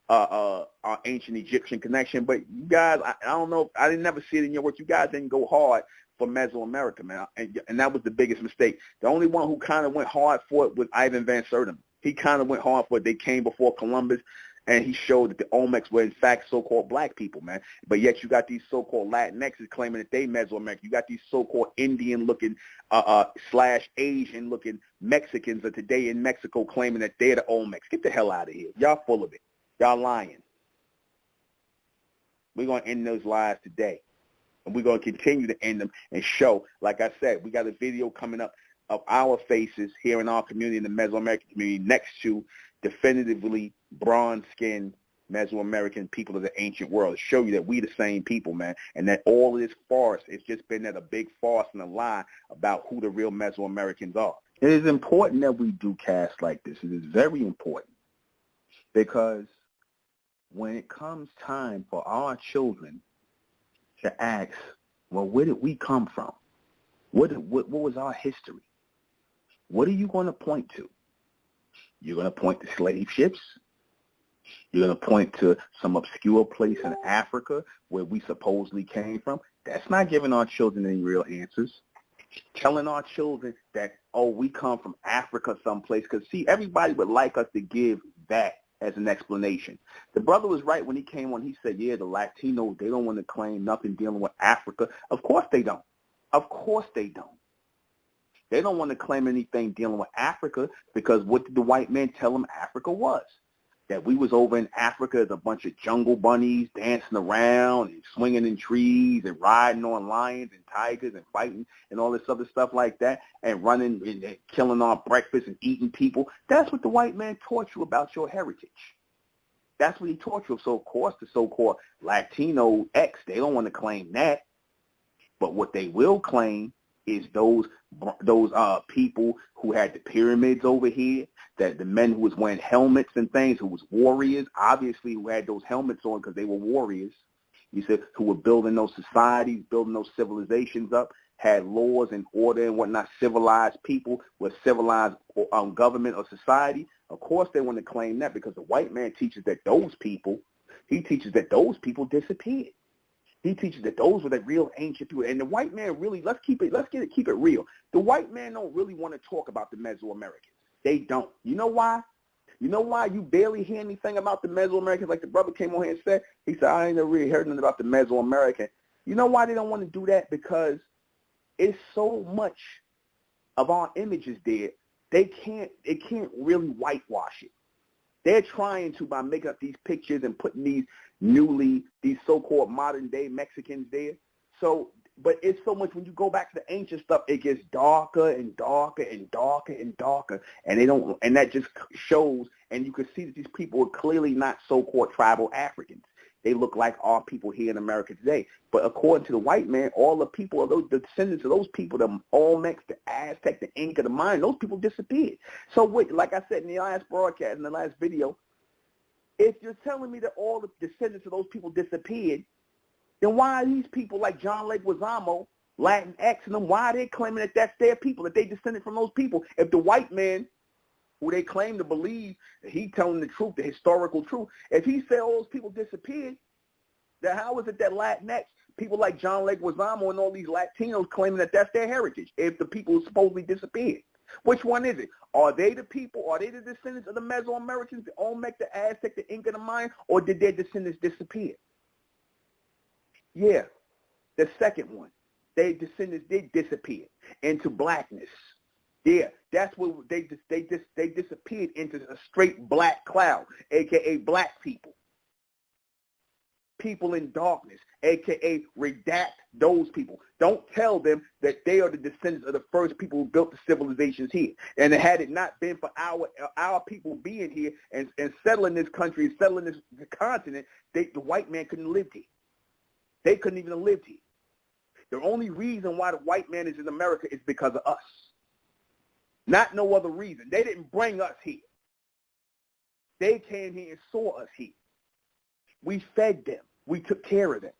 our ancient Egyptian connection. But you guys, I don't know, I didn't never see it in your work. You guys didn't go hard for Mesoamerica, man, and that was the biggest mistake. The only one who kind of went hard for it was Ivan Van Sertima. He kind of went hard for it. They came before Columbus, and he showed that the Olmecs were, in fact, so-called black people, man. But yet you got these so-called Latinxes claiming that they Mesoamerican. You got these so-called Indian-looking slash Asian-looking Mexicans of today in Mexico claiming that they're the Olmecs. Get the hell out of here. Y'all full of it. Y'all lying. We're going to end those lies today. And we're going to continue to end them and show, like I said, we got a video coming up of our faces here in our community, in the Mesoamerican community, next to definitively bronze-skinned Mesoamerican people of the ancient world, to show you that we the same people, man, and that all of this farce, it's just been that a big farce and a lie about who the real Mesoamericans are. It is important that we do casts like this. It is very important, because when it comes time for our children to ask, well, where did we come from? What was our history? What are you going to point to? You're going to point to slave ships? You're going to point to some obscure place in Africa where we supposedly came from? That's not giving our children any real answers. Telling our children that, oh, we come from Africa someplace, because, see, everybody would like us to give that as an explanation. The brother was right when he came on. He said, yeah, the Latinos, they don't want to claim nothing dealing with Africa. Of course they don't. Of course they don't. They don't want to claim anything dealing with Africa, because what did the white man tell them Africa was? That we was over in Africa as a bunch of jungle bunnies dancing around and swinging in trees and riding on lions and tigers and fighting and all this other stuff like that, and running and killing our breakfast and eating people. That's what the white man taught you about your heritage. That's what he taught you. So, of course, the so-called Latino X, they don't want to claim that. But what they will claim is those people who had the pyramids over here, that the men who was wearing helmets and things, who was warriors, obviously, who had those helmets on because they were warriors. You said, who were building those societies, building those civilizations up, had laws and order and whatnot, civilized people with civilized government or society. Of course, they want to claim that, because the white man teaches that those people, he teaches that those people disappeared. He teaches that those were the real ancient people. And the white man really, keep it real. The white man don't really want to talk about the Mesoamericans. They don't. You know why? You know why you barely hear anything about the Mesoamericans? Like the brother came on here and said, he said, I ain't never really heard nothing about the Mesoamerican. You know why they don't want to do that? Because it's so much of our images there, it can't really whitewash it. They're trying to, by making up these pictures and putting these so-called modern-day Mexicans there. So, but it's so much, when you go back to the ancient stuff, it gets darker and darker and darker and darker, and that just shows, and you can see that these people are clearly not so-called tribal Africans. They look like our people here in America today. But according to the white man, all the people, the descendants of those people, the Olmecs, the Aztec, the Inca, the Mayan, those people disappeared. So like I said in the last broadcast, in the last video, if you're telling me that all the descendants of those people disappeared, then why are these people like John Leguizamo, Latin X, and them, why are they claiming that that's their people, that they descended from those people? If the white man, who they claim to believe that he telling the truth, the historical truth, if he said all those people disappeared, then how is it that Latinx, people like John Leguizamo and all these Latinos claiming that that's their heritage if the people supposedly disappeared? Which one is it? Are they the people, are they the descendants of the Mesoamericans, the Olmec, the Aztec, the Inca, the Mayan, or did their descendants disappear? Yeah, the second one. Their descendants did disappear into blackness. Yeah, that's what they disappeared into a straight black cloud, a.k.a. black people. People in darkness, a.k.a. redact those people. Don't tell them that they are the descendants of the first people who built the civilizations here. And had it not been for our people being here and settling this country and settling this continent, the white man couldn't have lived here. They couldn't even have lived here. The only reason why the white man is in America is because of us. Not no other reason. They didn't bring us here. They came here and saw us here. We fed them. We took care of them.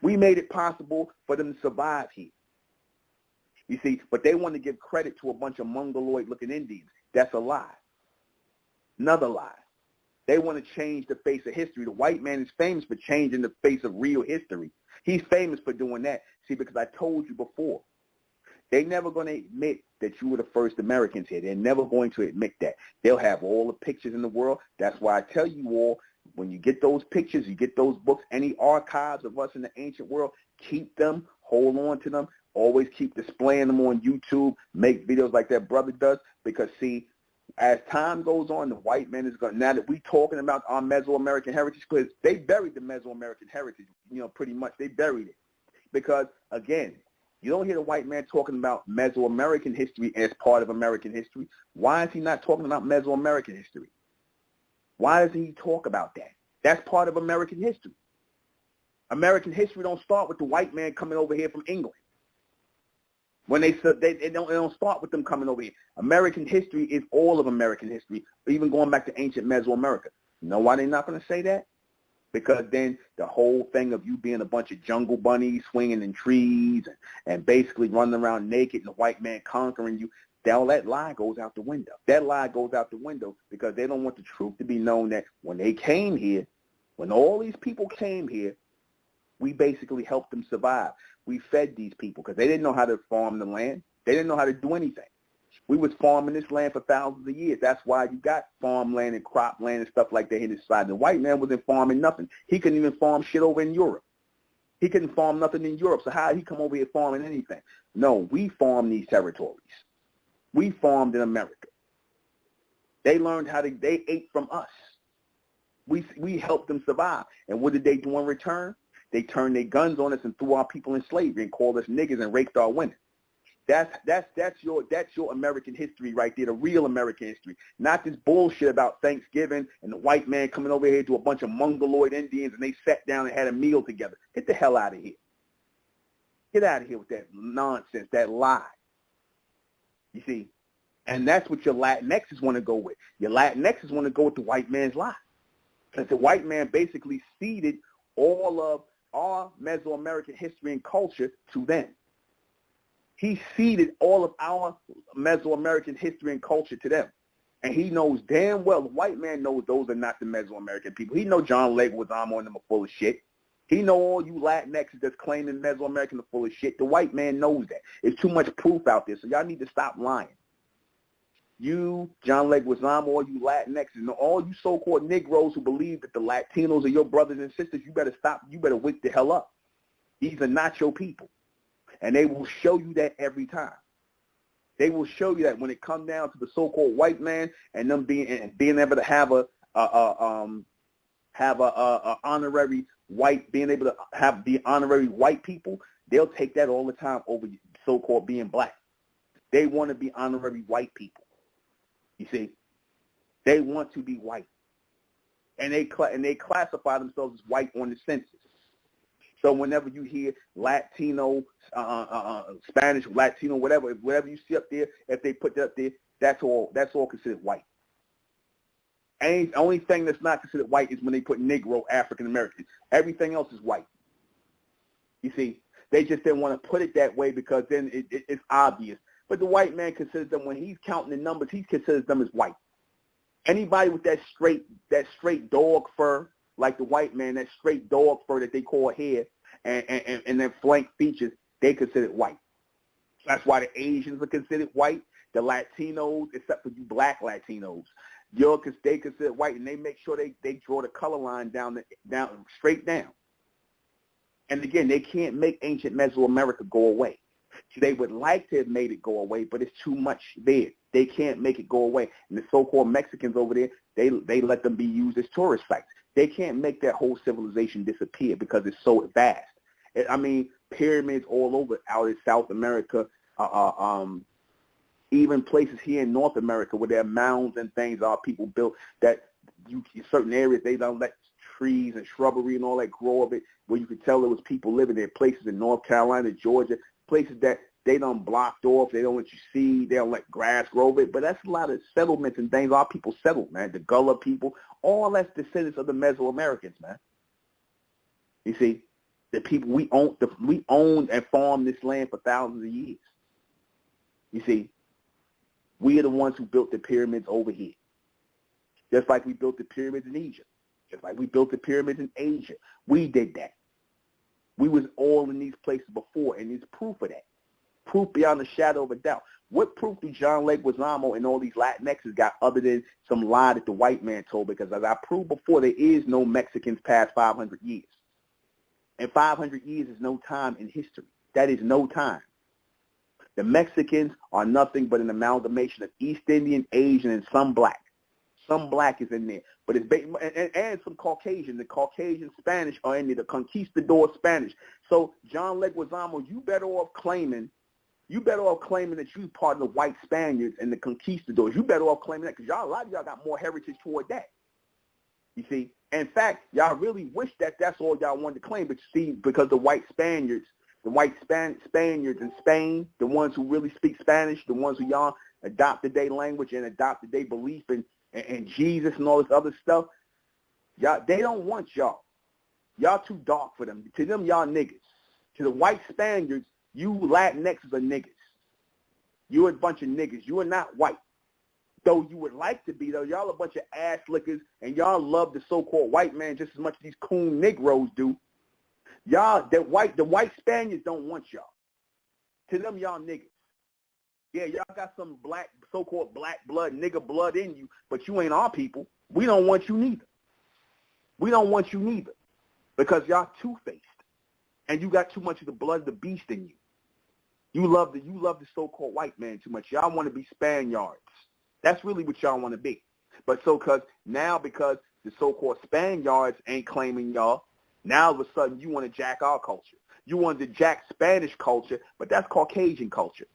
We made it possible for them to survive here. You see, but they want to give credit to a bunch of mongoloid-looking Indians. That's a lie. Another lie. They want to change the face of history. The white man is famous for changing the face of real history. He's famous for doing that. See, because I told you before, they're never going to admit that you were the first Americans here. They're never going to admit that. They'll have all the pictures in the world. That's why I tell you all, when you get those pictures, you get those books, any archives of us in the ancient world, keep them, hold on to them, always keep displaying them on YouTube, make videos like that brother does, because, see, as time goes on, the white man is going, now that we're talking about our Mesoamerican heritage, because they buried the Mesoamerican heritage, pretty much. They buried it. Because, again, you don't hear the white man talking about Mesoamerican history as part of American history. Why is he not talking about Mesoamerican history? Why doesn't he talk about that? That's part of American history. American history don't start with the white man coming over here from England. When they don't start with them coming over here. American history is all of American history, even going back to ancient Mesoamerica. You know why they're not going to say that? Because then the whole thing of you being a bunch of jungle bunnies swinging in trees and basically running around naked and the white man conquering you, all that lie goes out the window. That lie goes out the window because they don't want the truth to be known that when they came here, when all these people came here, we basically helped them survive. We fed these people because they didn't know how to farm the land. They didn't know how to do anything. We was farming this land for thousands of years. That's why you got farmland and cropland and stuff like that in this side. The white man wasn't farming nothing. He couldn't even farm shit over in Europe. He couldn't farm nothing in Europe. So how did he come over here farming anything? No, we farmed these territories. We farmed in America. They learned how to, they ate from us. We helped them survive. And what did they do in return? They turned their guns on us and threw our people in slavery and called us niggas and raped our women. That's your American history right there, the real American history. Not this bullshit about Thanksgiving and the white man coming over here to a bunch of Mongoloid Indians and they sat down and had a meal together. Get the hell out of here. Get out of here with that nonsense, that lie. You see? And that's what your Latinxes want to go with. Your Latinxes want to go with the white man's lie. Because the white man basically ceded all of our Mesoamerican history and culture to them. He ceded all of our Mesoamerican history and culture to them. And he knows damn well, the white man knows those are not the Mesoamerican people. He knows John Leguizamo and them are full of shit. He know all you Latinxes that's claiming Mesoamerican are full of shit. The white man knows that. There's too much proof out there, so y'all need to stop lying. You, John Leguizamo, all you Latinxes, and all you so-called Negroes who believe that the Latinos are your brothers and sisters, you better stop. You better wake the hell up. These are not your people. And they will show you that every time. They will show you that when it comes down to the so-called white man and them being able to have a honorary white, being able to have the honorary white people, they'll take that all the time over so-called being black. They want to be honorary white people. You see, they want to be white, and they classify themselves as white on the census. So whenever you hear Latino, Spanish, Latino, whatever you see up there, if they put that up there, that's all considered white. And the only thing that's not considered white is when they put Negro, African American. Everything else is white. You see, they just didn't want to put it that way because then it's obvious. But the white man considers them, when he's counting the numbers, he considers them as white. Anybody with that straight dog fur, like the white man, that straight dog fur that they call hair, and their flank features, they consider it white. That's why the Asians are considered white, the Latinos, except for you black Latinos. They consider white, and they make sure they draw the color line down straight down. And again, they can't make ancient Mesoamerica go away. They would like to have made it go away, but it's too much there. They can't make it go away. And the so-called Mexicans over there, they let them be used as tourist sites. They can't make that whole civilization disappear because it's so vast. I mean, pyramids all over out in South America, even places here in North America where there are mounds and things our people built that certain areas they don't let trees and shrubbery and all that grow of it, where you could tell there was people living there. Places in North Carolina, Georgia, places that they done blocked off, they don't let you see, they don't let grass grow over it. But that's a lot of settlements and things our people settled, man. The Gullah people, all that's descendants of the Mesoamericans, man. You see, the people we owned and farmed this land for thousands of years. You see, we are the ones who built the pyramids over here. just like we built the pyramids in Egypt, just like we built the pyramids in Asia. We did that. We was all in these places before, and there's proof of that. Proof beyond a shadow of a doubt. What proof do John Leguizamo and all these Latinxes got other than some lie that the white man told? Because as I proved before, there is no Mexicans past 500 years. And 500 years is no time in history. That is no time. The Mexicans are nothing but an amalgamation of East Indian, Asian, and some black. Some black is in there. But it's and some Caucasian. The Caucasian Spanish are in there, the conquistador Spanish. So John Leguizamo, you better off claiming that you part of the white Spaniards and the conquistadors. You better off claiming that, because a lot of y'all got more heritage toward that. You see? In fact, y'all really wish that that's all y'all wanted to claim. But you see, because the white Spaniards in Spain, the ones who really speak Spanish, the ones who y'all adopted their language and adopted their belief in Jesus and all this other stuff, y'all, they don't want y'all. Y'all too dark for them. To them, y'all niggas. To the white Spaniards, you Latinxes are niggas. You're a bunch of niggas. You are not white. Though you would like to be, though, y'all a bunch of ass lickers, and y'all love the so-called white man just as much as these coon Negroes do. Y'all, the white Spaniards don't want y'all. To them, y'all niggas. Yeah, y'all got some black, so-called black blood, nigger blood in you, but you ain't our people. We don't want you neither. We don't want you neither, because y'all two-faced, and you got too much of the blood of the beast in you. You love the so-called white man too much. Y'all want to be Spaniards. That's really what y'all want to be. But because the so-called Spaniards ain't claiming y'all, now all of a sudden you want to jack our culture. You want to jack Spanish culture, but that's Caucasian culture.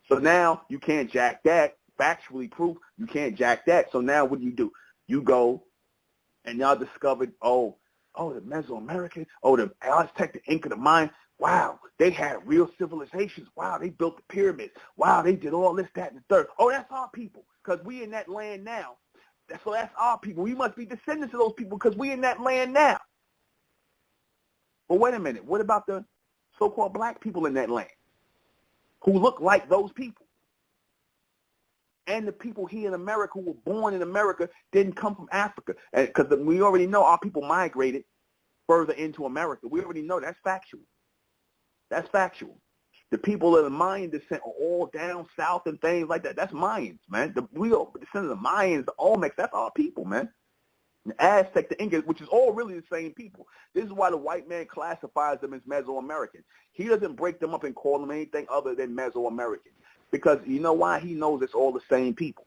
So now you can't jack that. Factually proof, you can't jack that. So now what do? You go and y'all discovered, the Mesoamerican, the Aztec, the Inca, the Mayan. Wow, they had real civilizations. Wow, they built the pyramids. Wow, they did all this, that, and the third. Oh, that's our people, because we in that land now. So that's our people. We must be descendants of those people because we in that land now. But wait a minute. What about the so-called black people in that land who look like those people? And the people here in America who were born in America didn't come from Africa. Because we already know our people migrated further into America. We already know that's factual. That's factual. The people of the Mayan descent are all down south and things like that. That's Mayans, man. We are descendants of the Mayans, the Olmecs. That's our people, man. The Aztec, the Inca, which is all really the same people. This is why the white man classifies them as Mesoamerican. He doesn't break them up and call them anything other than Mesoamerican. Because you know why? He knows it's all the same people.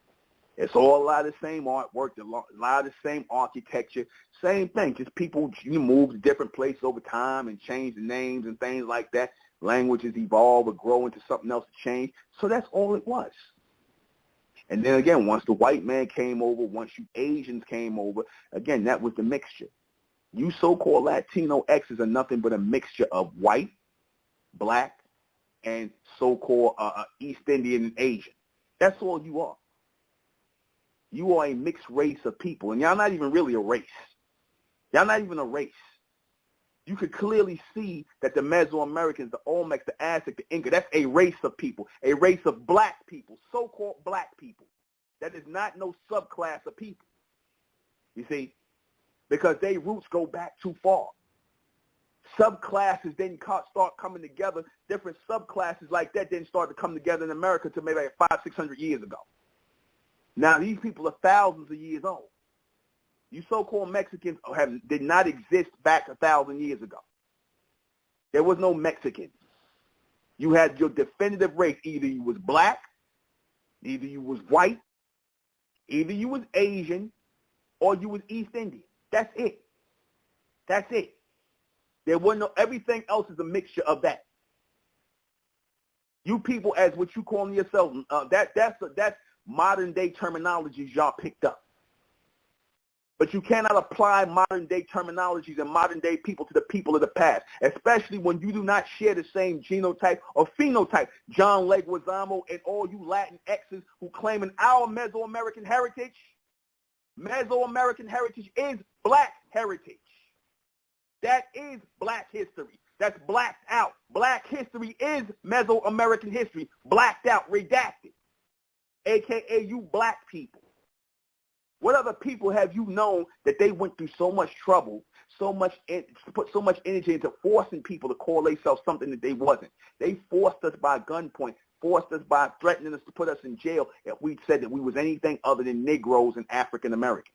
It's all a lot of the same artwork, a lot of the same architecture, same thing. Just people, you move to different places over time and change the names and things like that. Languages evolve or grow into something else to change. So that's all it was. And then again, once the white man came over, once you Asians came over, again, that was the mixture. You so-called Latino X's are nothing but a mixture of white, black, and so-called East Indian and Asian. That's all you are. You are a mixed race of people, and y'all not even really a race. Y'all not even a race. You could clearly see that the Mesoamericans, the Olmecs, the Aztec, the Inca, that's a race of people, a race of black people, so-called black people. That is not no subclass of people, you see, because their roots go back too far. Subclasses then start coming together. Different subclasses like that didn't start to come together in America until maybe like 500-600 years ago. Now, these people are thousands of years old. You so-called Mexicans did not exist back 1,000 years ago. There was no Mexicans. You had your definitive race. Either you was black, either you was white, either you was Asian, or you was East Indian. That's it. That's it. There was no, everything else is a mixture of that. You people, as what you calling yourselves, that's modern day terminologies y'all picked up. But you cannot apply modern day terminologies and modern day people to the people of the past, especially when you do not share the same genotype or phenotype. John Leguizamo and all you Latin X's who claiming our Mesoamerican heritage. Mesoamerican heritage is black heritage. That is black history. That's blacked out. Black history is Mesoamerican history. Blacked out, redacted. AKA you black people. What other people have you known that they went through so much trouble, put so much energy into forcing people to call themselves something that they wasn't? They forced us by gunpoint, forced us by threatening us to put us in jail if we said that we was anything other than Negroes and African Americans.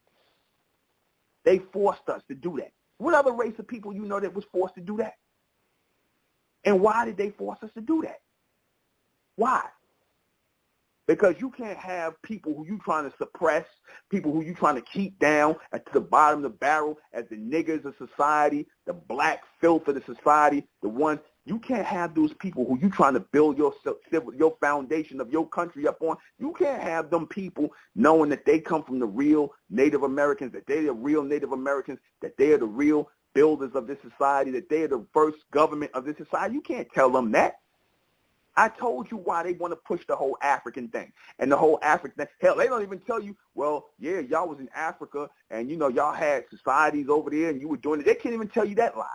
They forced us to do that. What other race of people you know that was forced to do that? And why did they force us to do that? Why? Because you can't have people who you trying to suppress, people who you trying to keep down at the bottom of the barrel as the niggers of society, the black filth of the society, the ones. You can't have those people who you trying to build your foundation of your country up on. You can't have them people knowing that they come from the real Native Americans, that they're the real Native Americans, that they are the real builders of this society, that they are the first government of this society. You can't tell them that. I told you why they want to push the whole African thing. And the whole African thing, hell, they don't even tell you, well, yeah, y'all was in Africa and, you know, y'all had societies over there and you were doing it. They can't even tell you that lie.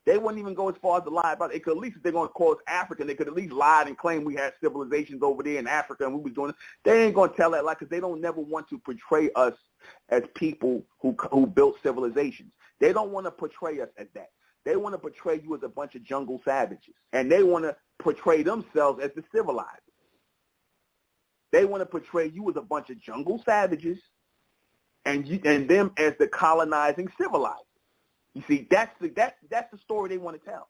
They wouldn't even go as far as to lie about it. They could at least, if they're going to call us African, they could at least lie and claim we had civilizations over there in Africa and we was doing it. They ain't going to tell that lie because they don't never want to portray us as people who built civilizations. They don't want to portray us as that. They want to portray you as a bunch of jungle savages. And they want to portray themselves as the civilizers. They want to portray you as a bunch of jungle savages and them as the colonizing civilizers. You see, that's the story they want to tell.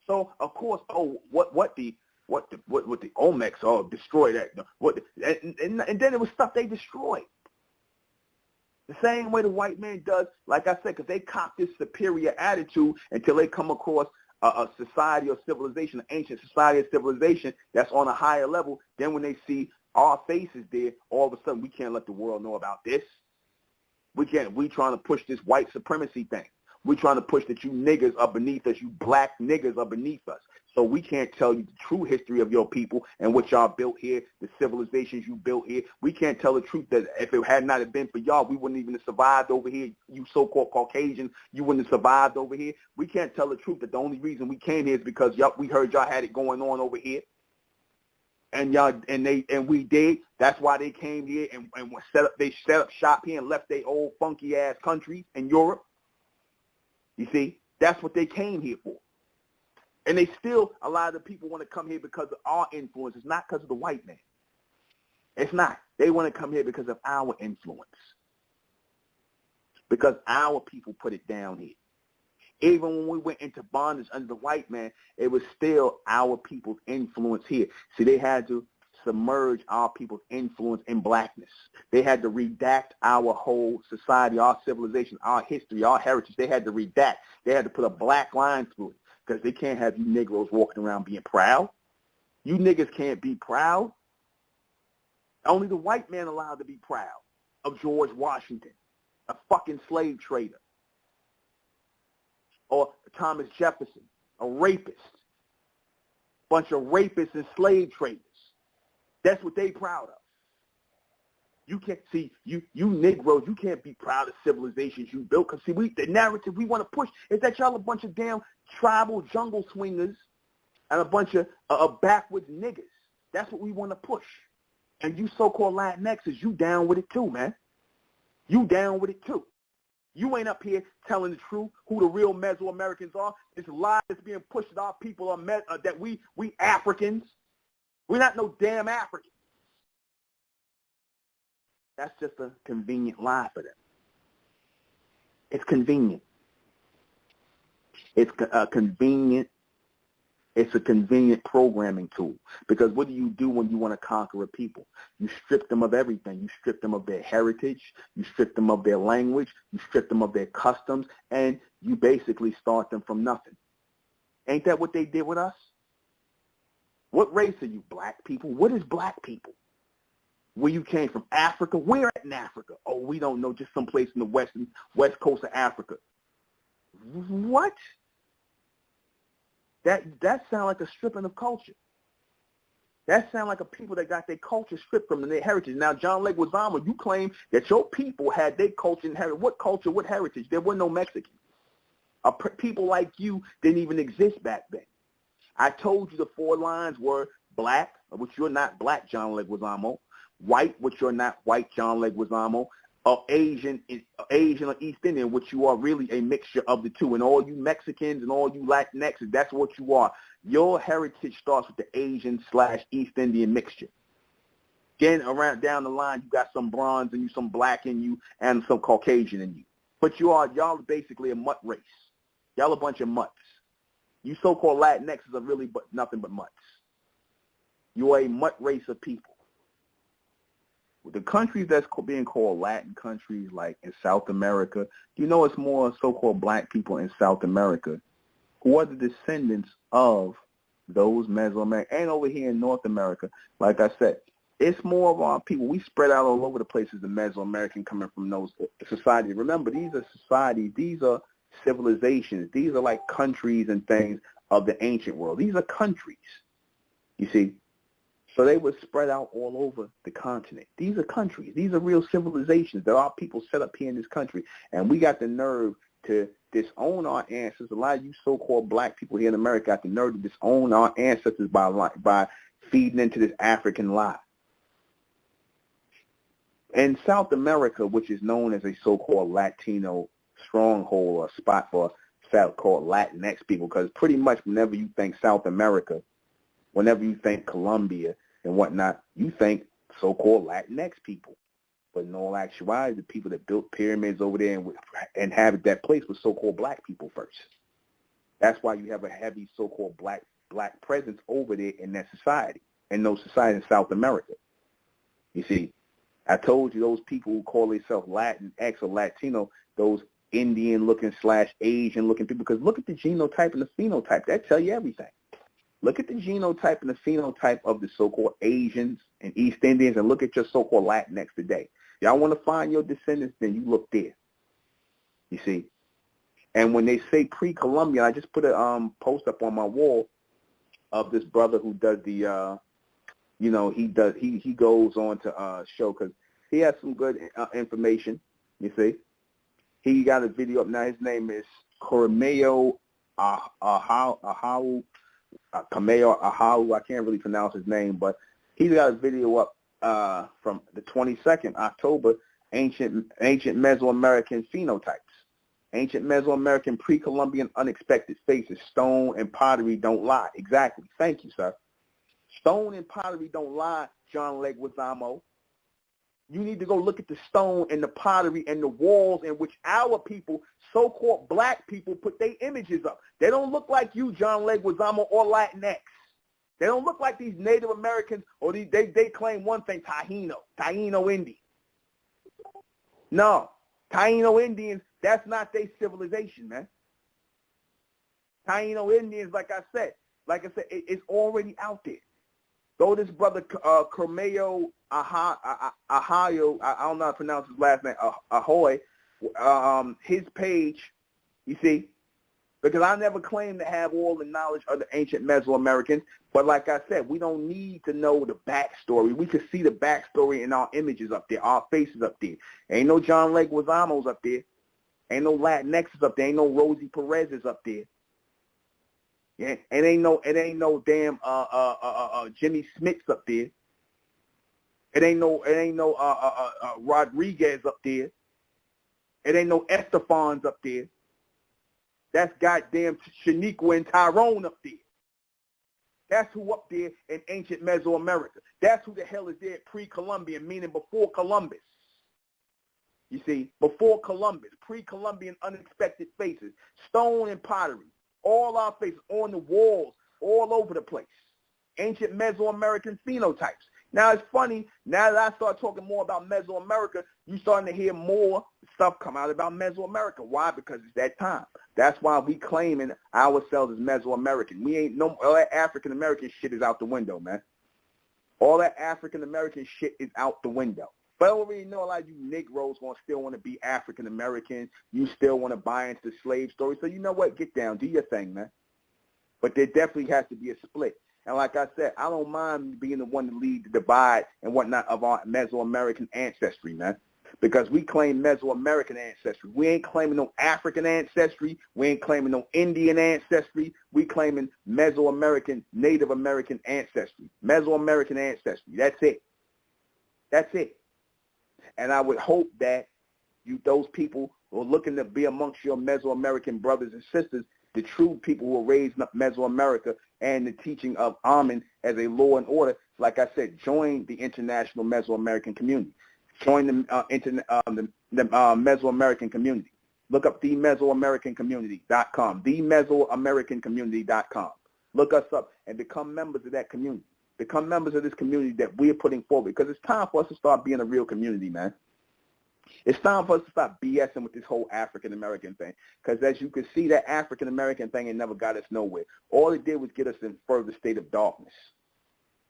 So of course, what the Olmecs destroy that. And then it was stuff they destroyed. The same way the white man does, like I said, because they cop this superior attitude until they come across a society or civilization, an ancient society or civilization that's on a higher level. Then when they see our faces there, all of a sudden we can't let the world know about this. We trying to push this white supremacy thing. We trying to push that you niggers are beneath us, you black niggers are beneath us. So we can't tell you the true history of your people and what y'all built here, the civilizations you built here. We can't tell the truth that if it had not have been for y'all, we wouldn't even have survived over here. You so-called Caucasians, you wouldn't have survived over here. We can't tell the truth that the only reason we came here is because we heard y'all had it going on over here. And we did. That's why they came here and they set up shop here and left their old funky ass countries in Europe. You see, that's what they came here for. And they still, a lot of the people want to come here because of our influence. It's not because of the white man. It's not. They want to come here because of our influence. Because our people put it down here. Even when we went into bondage under the white man, it was still our people's influence here. See, they had to submerge our people's influence in blackness. They had to redact our whole society, our civilization, our history, our heritage. They had to redact. They had to put a black line through it because they can't have you Negroes walking around being proud. You niggas can't be proud. Only the white man allowed to be proud of George Washington, a fucking slave trader. Or Thomas Jefferson, a rapist. Bunch of rapists and slave traders. That's what they proud of. You can't see, you Negroes, you can't be proud of civilizations you built. Because see, the narrative we want to push is that y'all a bunch of damn tribal jungle swingers and a bunch of backwoods niggas. That's what we want to push. And you so-called Latinxers, you down with it too, man. You down with it too. You ain't up here telling the truth, who the real Mesoamericans are. It's a lie that's being pushed that our people are that we Africans. We're not no damn Africans. That's just a convenient lie for them. It's convenient. It's a convenient programming tool. Because what do you do when you want to conquer a people? You strip them of everything. You strip them of their heritage. You strip them of their language. You strip them of their customs. And you basically start them from nothing. Ain't that what they did with us? What race are you, black people? What is black people? Where you came from? Africa? Where at in Africa? Oh, we don't know. Just someplace in the west coast of Africa. What? That sounds like a stripping of culture. That sounds like a people that got their culture stripped from them, their heritage. Now, John Leguizamo, you claim that your people had their culture and heritage. What culture? What heritage? There were no Mexicans. People like you didn't even exist back then. I told you the 4 lines were black, which you're not black, John Leguizamo. white, which you're not white, John Leguizamo, or Asian or East Indian, which you are really a mixture of the two. And all you Mexicans and all you Latinx, that's what you are. Your heritage starts with the Asian/East Indian mixture. Then around down the line, you got some bronze in you, some black in you, and some Caucasian in you. But y'all are basically a mutt race. Y'all a bunch of mutts. You so-called Latinxes are really nothing but mutts. You are a mutt race of people. With the countries that's being called Latin countries, like in South America, you know it's more so-called black people in South America who are the descendants of those Mesoamericans. And over here in North America, like I said, it's more of our people. We spread out all over the places, the Mesoamerican coming from those societies. Remember, these are societies. These are civilizations. These are like countries and things of the ancient world. These are countries, you see. So they were spread out all over the continent. These are countries. These are real civilizations. There are people set up here in this country. And we got the nerve to disown our ancestors. A lot of you so-called black people here in America got the nerve to disown our ancestors by feeding into this African lie. In South America, which is known as a so-called Latino stronghold or spot for so-called Latinx people, because pretty much whenever you think South America, whenever you think Colombia and whatnot, you think so-called Latinx people. But in all actuality, the people that built pyramids over there and inhabited that place were so-called black people first. That's why you have a heavy so-called black presence over there in that society, in those societies in South America. You see, I told you those people who call themselves Latinx or Latino, those Indian-looking / Asian-looking people, because look at the genotype and the phenotype. That tell you everything. Look at the genotype and the phenotype of the so-called Asians and East Indians, and look at your so-called Latinx today. Y'all want to find your descendants, then you look there. You see? And when they say pre-Columbian, I just put a post up on my wall of this brother who does the, he goes on to show, because he has some good information, you see. He got a video up now. His name is Cameo Ahau. I can't really pronounce his name, but he's got a video up from the 22nd October, ancient Mesoamerican phenotypes. Ancient Mesoamerican pre-Columbian unexpected faces. Stone and pottery don't lie. Exactly. Thank you, sir. Stone and pottery don't lie, John Leguizamo. You need to go look at the stone and the pottery and the walls in which our people, so-called black people, put their images up. They don't look like you, John Leguizamo, or Latinx. They don't look like these Native Americans, or they claim one thing, Taino Indian. No, Taino Indians, that's not their civilization, man. Taino Indians, like I said, it's already out there. Though this brother Cameo Ahau, I don't know how to pronounce his last name, Ahoy, his page, you see, because I never claimed to have all the knowledge of the ancient Mesoamericans, but like I said, we don't need to know the backstory. We can see the backstory in our images up there, our faces up there. Ain't no John Leguizamos up there. Ain't no Latinxes up there. Ain't no Rosie Perez's up there. Yeah, it ain't no damn Jimmy Smiths up there. It ain't no Rodriguez up there. It ain't no Estefans up there. That's goddamn Shaniqua and Tyrone up there. That's who up there in ancient Mesoamerica. That's who the hell is there pre-Columbian, meaning before Columbus. You see, before Columbus, pre-Columbian unexpected faces, stone and pottery. All our faces on the walls, all over the place. Ancient Mesoamerican phenotypes. Now, it's funny, now that I start talking more about Mesoamerica, you're starting to hear more stuff come out about Mesoamerica. Why? Because it's that time. That's why we claiming ourselves as Mesoamerican. We ain't no, all that African-American shit is out the window, man. All that African-American shit is out the window. But I already know a lot of you Negroes going to still want to be African-American. You still want to buy into the slave story. So you know what? Get down. Do your thing, man. But there definitely has to be a split. And like I said, I don't mind being the one to lead the divide and whatnot of our Mesoamerican ancestry, man. Because we claim Mesoamerican ancestry. We ain't claiming no African ancestry. We ain't claiming no Indian ancestry. We claiming Mesoamerican, Native American ancestry. Mesoamerican ancestry. That's it. That's it. And I would hope that those people who are looking to be amongst your Mesoamerican brothers and sisters, the true people who are raised up Mesoamerica and the teaching of Amen as a law and order, like I said, join the international Mesoamerican community. Join the Mesoamerican community. Look up themesoamericancommunity.com, themesoamericancommunity.com. Look us up and become members of that community. Become members of this community that we're putting forward, because it's time for us to start being a real community, man. It's time for us to stop BSing with this whole African-American thing, because as you can see, that African-American thing ain't never got us nowhere. All it did was get us in further state of darkness.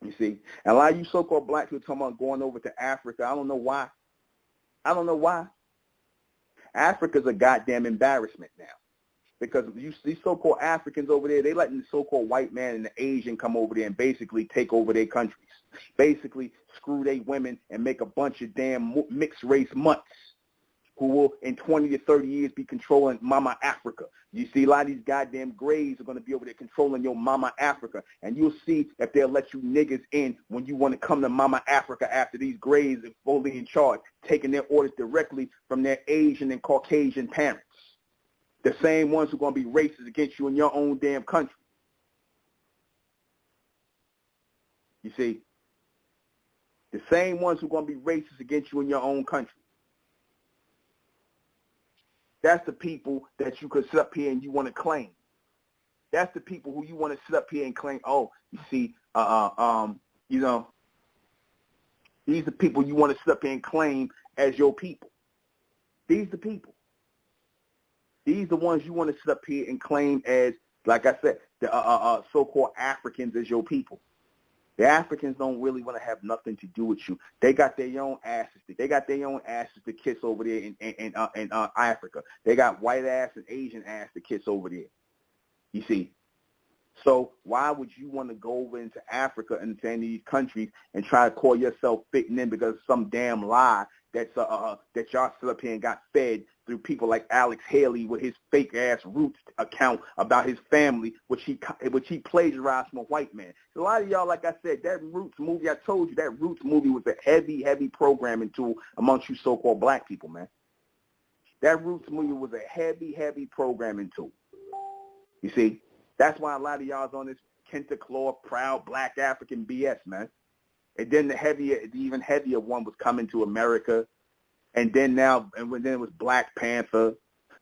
You see? And a lot of you so-called black people talking about going over to Africa. I don't know why. I don't know why. Africa's a goddamn embarrassment now, because you see so-called Africans over there, they letting the so-called white man and the Asian come over there and basically take over their countries, basically screw their women and make a bunch of damn mixed-race mutts who will in 20 to 30 years be controlling Mama Africa. You see, a lot of these goddamn grays are going to be over there controlling your Mama Africa, and you'll see if they'll let you niggas in when you want to come to Mama Africa after these grays are fully in charge, taking their orders directly from their Asian and Caucasian parents. The same ones who are going to be racist against you in your own damn country. You see? The same ones who are going to be racist against you in your own country. That's the people that you could sit up here and you want to claim. That's the people who you want to sit up here and claim, oh, you see, you know, these are people you want to sit up here and claim as your people. These are the people. These are the ones you want to sit up here and claim as, like I said, the so-called Africans as your people. The Africans don't really want to have nothing to do with you. They got their own asses. They got their own asses to kiss over there in Africa. They got white ass and Asian ass to kiss over there. You see. So why would you want to go over into Africa and to these countries and try to call yourself fitting in because of some damn lie that's that y'all sit up here and got fed through people like Alex Haley with his fake ass Roots account about his family, which he plagiarized from a white man. A lot of y'all, like I said, that Roots movie, I told you that Roots movie was a heavy programming tool amongst you so-called black people, man. That Roots movie was a heavy programming tool. You see, that's why a lot of y'all's on this Kenta-Claw, proud black African BS, man. And then the even heavier one was Coming to America. And then then it was Black Panther.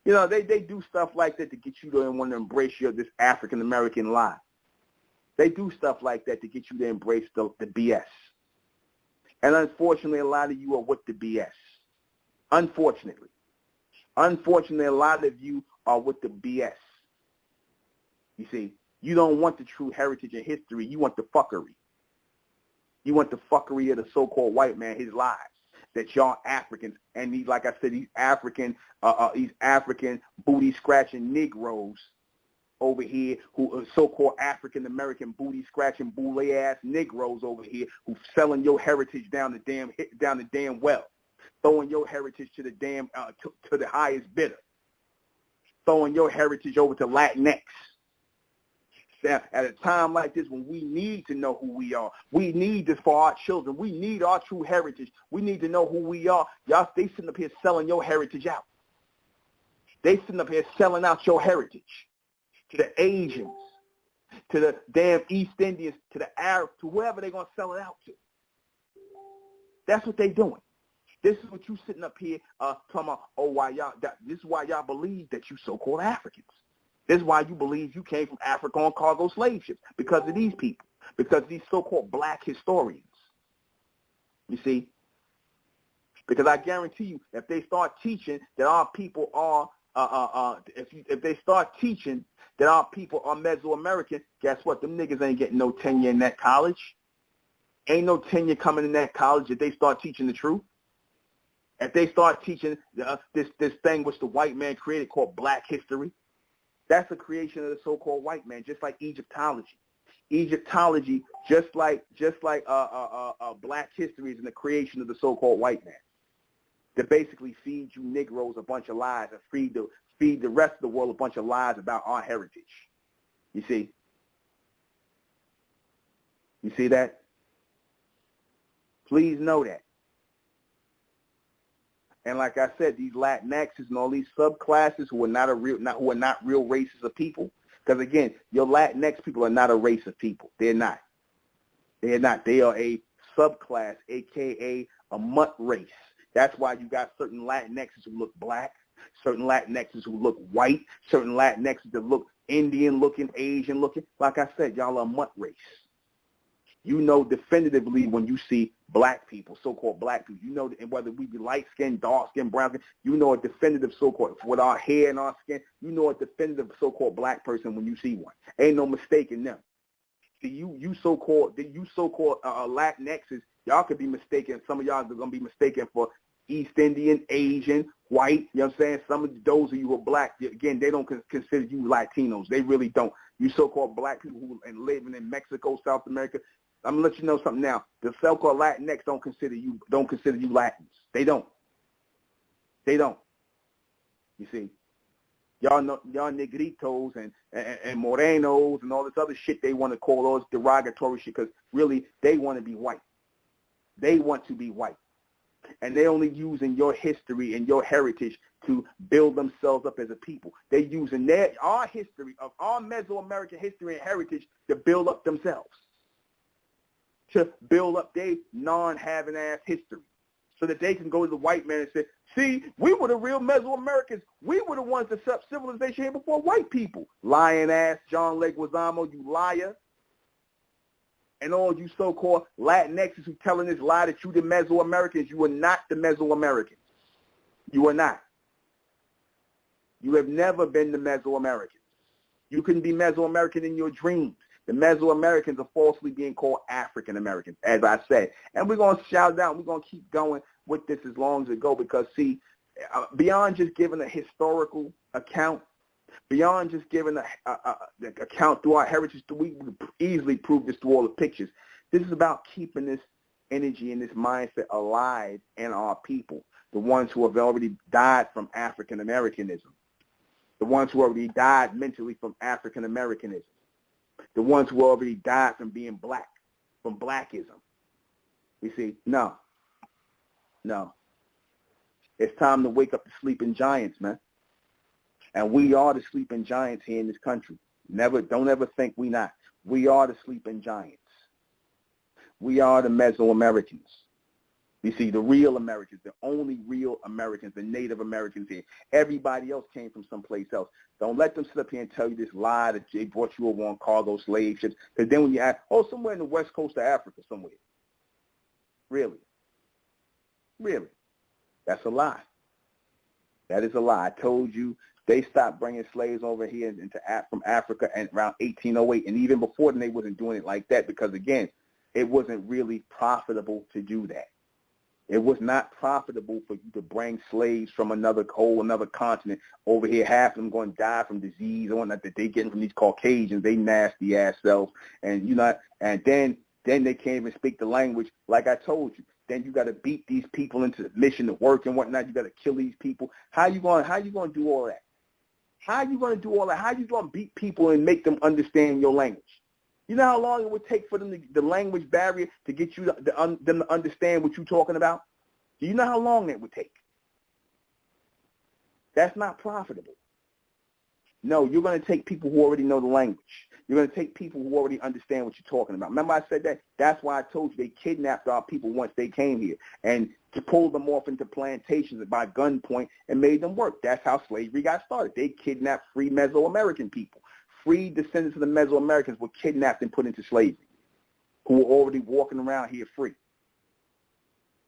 You know, they do stuff like that to get you to want to embrace this African-American lie. They do stuff like that to get you to embrace the BS. And unfortunately, a lot of you are with the BS. Unfortunately, a lot of you are with the BS. You see, you don't want the true heritage and history. You want the fuckery. You want the fuckery of the so-called white man, his lies. That y'all Africans and these, like I said, these African booty-scratching Negroes over here, who are so-called African-American booty-scratching boule-ass Negroes over here, who selling your heritage down the damn well, throwing your heritage to the damn to the highest bidder, throwing your heritage over to Latinx. At a time like this, when we need to know who we are, we need this for our children. We need our true heritage. We need to know who we are. Y'all, they sitting up here selling your heritage out. They sitting up here selling out your heritage to the Asians, to the damn East Indians, to the Arabs, to whoever they're going to sell it out to. That's what they're doing. This is what you sitting up here talking about, this is why y'all believe that you so-called Africans. This is why you believe you came from Africa on cargo slave ships, because of these people, because of these so-called black historians. You see? Because I guarantee you, if they start teaching that our people are, if they start teaching that our people are Mesoamerican, guess what? Them niggas ain't getting no tenure in that college. Ain't no tenure coming in that college if they start teaching the truth. If they start teaching this thing which the white man created called black history. That's a creation of the so-called white man, just like Egyptology. Egyptology, just like black history, is in the creation of the so-called white man. To basically feed you Negroes a bunch of lies and feed the rest of the world a bunch of lies about our heritage. You see? You see that? Please know that. And like I said, these Latinxes and all these subclasses who are not real races of people. Because again, your Latinx people are not a race of people. They're not. They're not. They are a subclass, aka a mutt race. That's why you got certain Latinxes who look black, certain Latinxes who look white, certain Latinxes that look Indian looking, Asian looking. Like I said, y'all are a mutt race. You know definitively when you see black people, so-called black people. You know whether we be light-skinned, dark-skinned, brown-skinned, you know a definitive so-called, with our hair and our skin, you know a definitive so-called black person when you see one. Ain't no mistaking them. See, you so-called Latinxes, y'all could be mistaken. Some of y'all are going to be mistaken for East Indian, Asian, white. You know what I'm saying? Some of those of you who are black, again, they don't consider you Latinos. They really don't. You so-called black people who are living in Mexico, South America, I'm gonna let you know something now. The so-called Latinx don't consider you Latins. They don't. They don't. You see, y'all negritos and morenos and all this other shit they want to call those derogatory shit because really they want to be white. They want to be white, and they only using your history and your heritage to build themselves up as a people. They using our history of our Mesoamerican history and heritage to build up themselves, to build up their non-having ass history so that they can go to the white man and say, see, we were the real Mesoamericans. We were the ones that set up civilization here before white people. Lying ass John Leguizamo, you liar. And all you so-called Latinxes who telling this lie that you the Mesoamericans, you are not the Mesoamericans. You are not. You have never been the Mesoamericans. You couldn't be Mesoamerican in your dreams. The Mesoamericans are falsely being called African Americans, as I said. And we're going to shout it out. We're going to keep going with this as long as it goes because, see, beyond just giving a historical account, beyond just giving the account through our heritage, we can easily prove this through all the pictures. This is about keeping this energy and this mindset alive in our people, the ones who have already died from African Americanism, the ones who already died mentally from African Americanism, the ones who already died from being black, from blackism. You see, no. It's time to wake up the sleeping giants, man. And we are the sleeping giants here in this country. Don't ever think we not. We are the sleeping giants. We are the Mesoamericans. You see, the real Americans, the only real Americans, the Native Americans here. Everybody else came from someplace else. Don't let them sit up here and tell you this lie that they brought you over on cargo slave ships. Because then when you ask, somewhere in the west coast of Africa somewhere. Really? That's a lie. That is a lie. I told you they stopped bringing slaves over here from Africa around 1808. And even before then, they wasn't doing it like that because, again, it wasn't really profitable to do that. It was not profitable for you to bring slaves from another continent over here. Half of them going to die from disease or whatnot that they getting from these Caucasians. They nasty ass selves, and and then they can't even speak the language. Like I told you, then you got to beat these people into submission to work and whatnot. You got to kill these people. How you going to do all that? How you going to do all that? How you going to beat people and make them understand your language? You know how long it would take for them the language barrier to get you them to understand what you're talking about? Do you know how long that would take? That's not profitable. No, you're going to take people who already know the language. You're going to take people who already understand what you're talking about. Remember I said that? That's why I told you they kidnapped our people once they came here and to pull them off into plantations by gunpoint and made them work. That's how slavery got started. They kidnapped free Mesoamerican people. Free descendants of the Mesoamericans were kidnapped and put into slavery who were already walking around here free.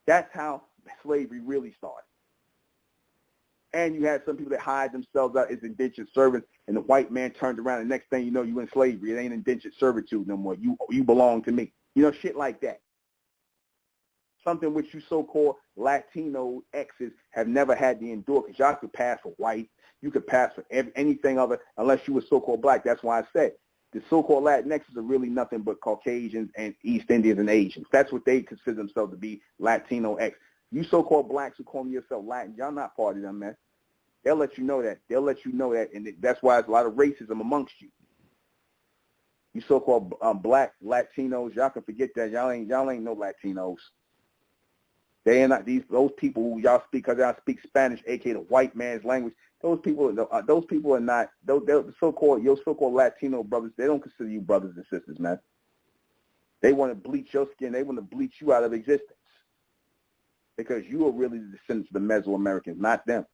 That's how slavery really started. And you had some people that hide themselves out as indentured servants, and the white man turned around, and the next thing you know, you in slavery. It ain't indentured servitude no more. You belong to me. You know, shit like that. Something which you so-called Latino exes have never had to endure, because y'all could pass for white. You could pass for anything other unless you were so-called black. That's why I said the so-called Latinxes are really nothing but Caucasians and East Indians and Asians. That's what they consider themselves to be, Latino X. You so-called blacks who call yourself Latin, y'all not part of them, man. They'll let you know that. They'll let you know that, and that's why there's a lot of racism amongst you. You so-called black Latinos, y'all can forget that. Y'all ain't no Latinos. They are not those people who y'all speak because y'all speak Spanish, aka the white man's language. Those people are not they're your so-called Latino brothers. They don't consider you brothers and sisters, man. They want to bleach your skin. They want to bleach you out of existence because you are really the descendants of the Mesoamericans, not them.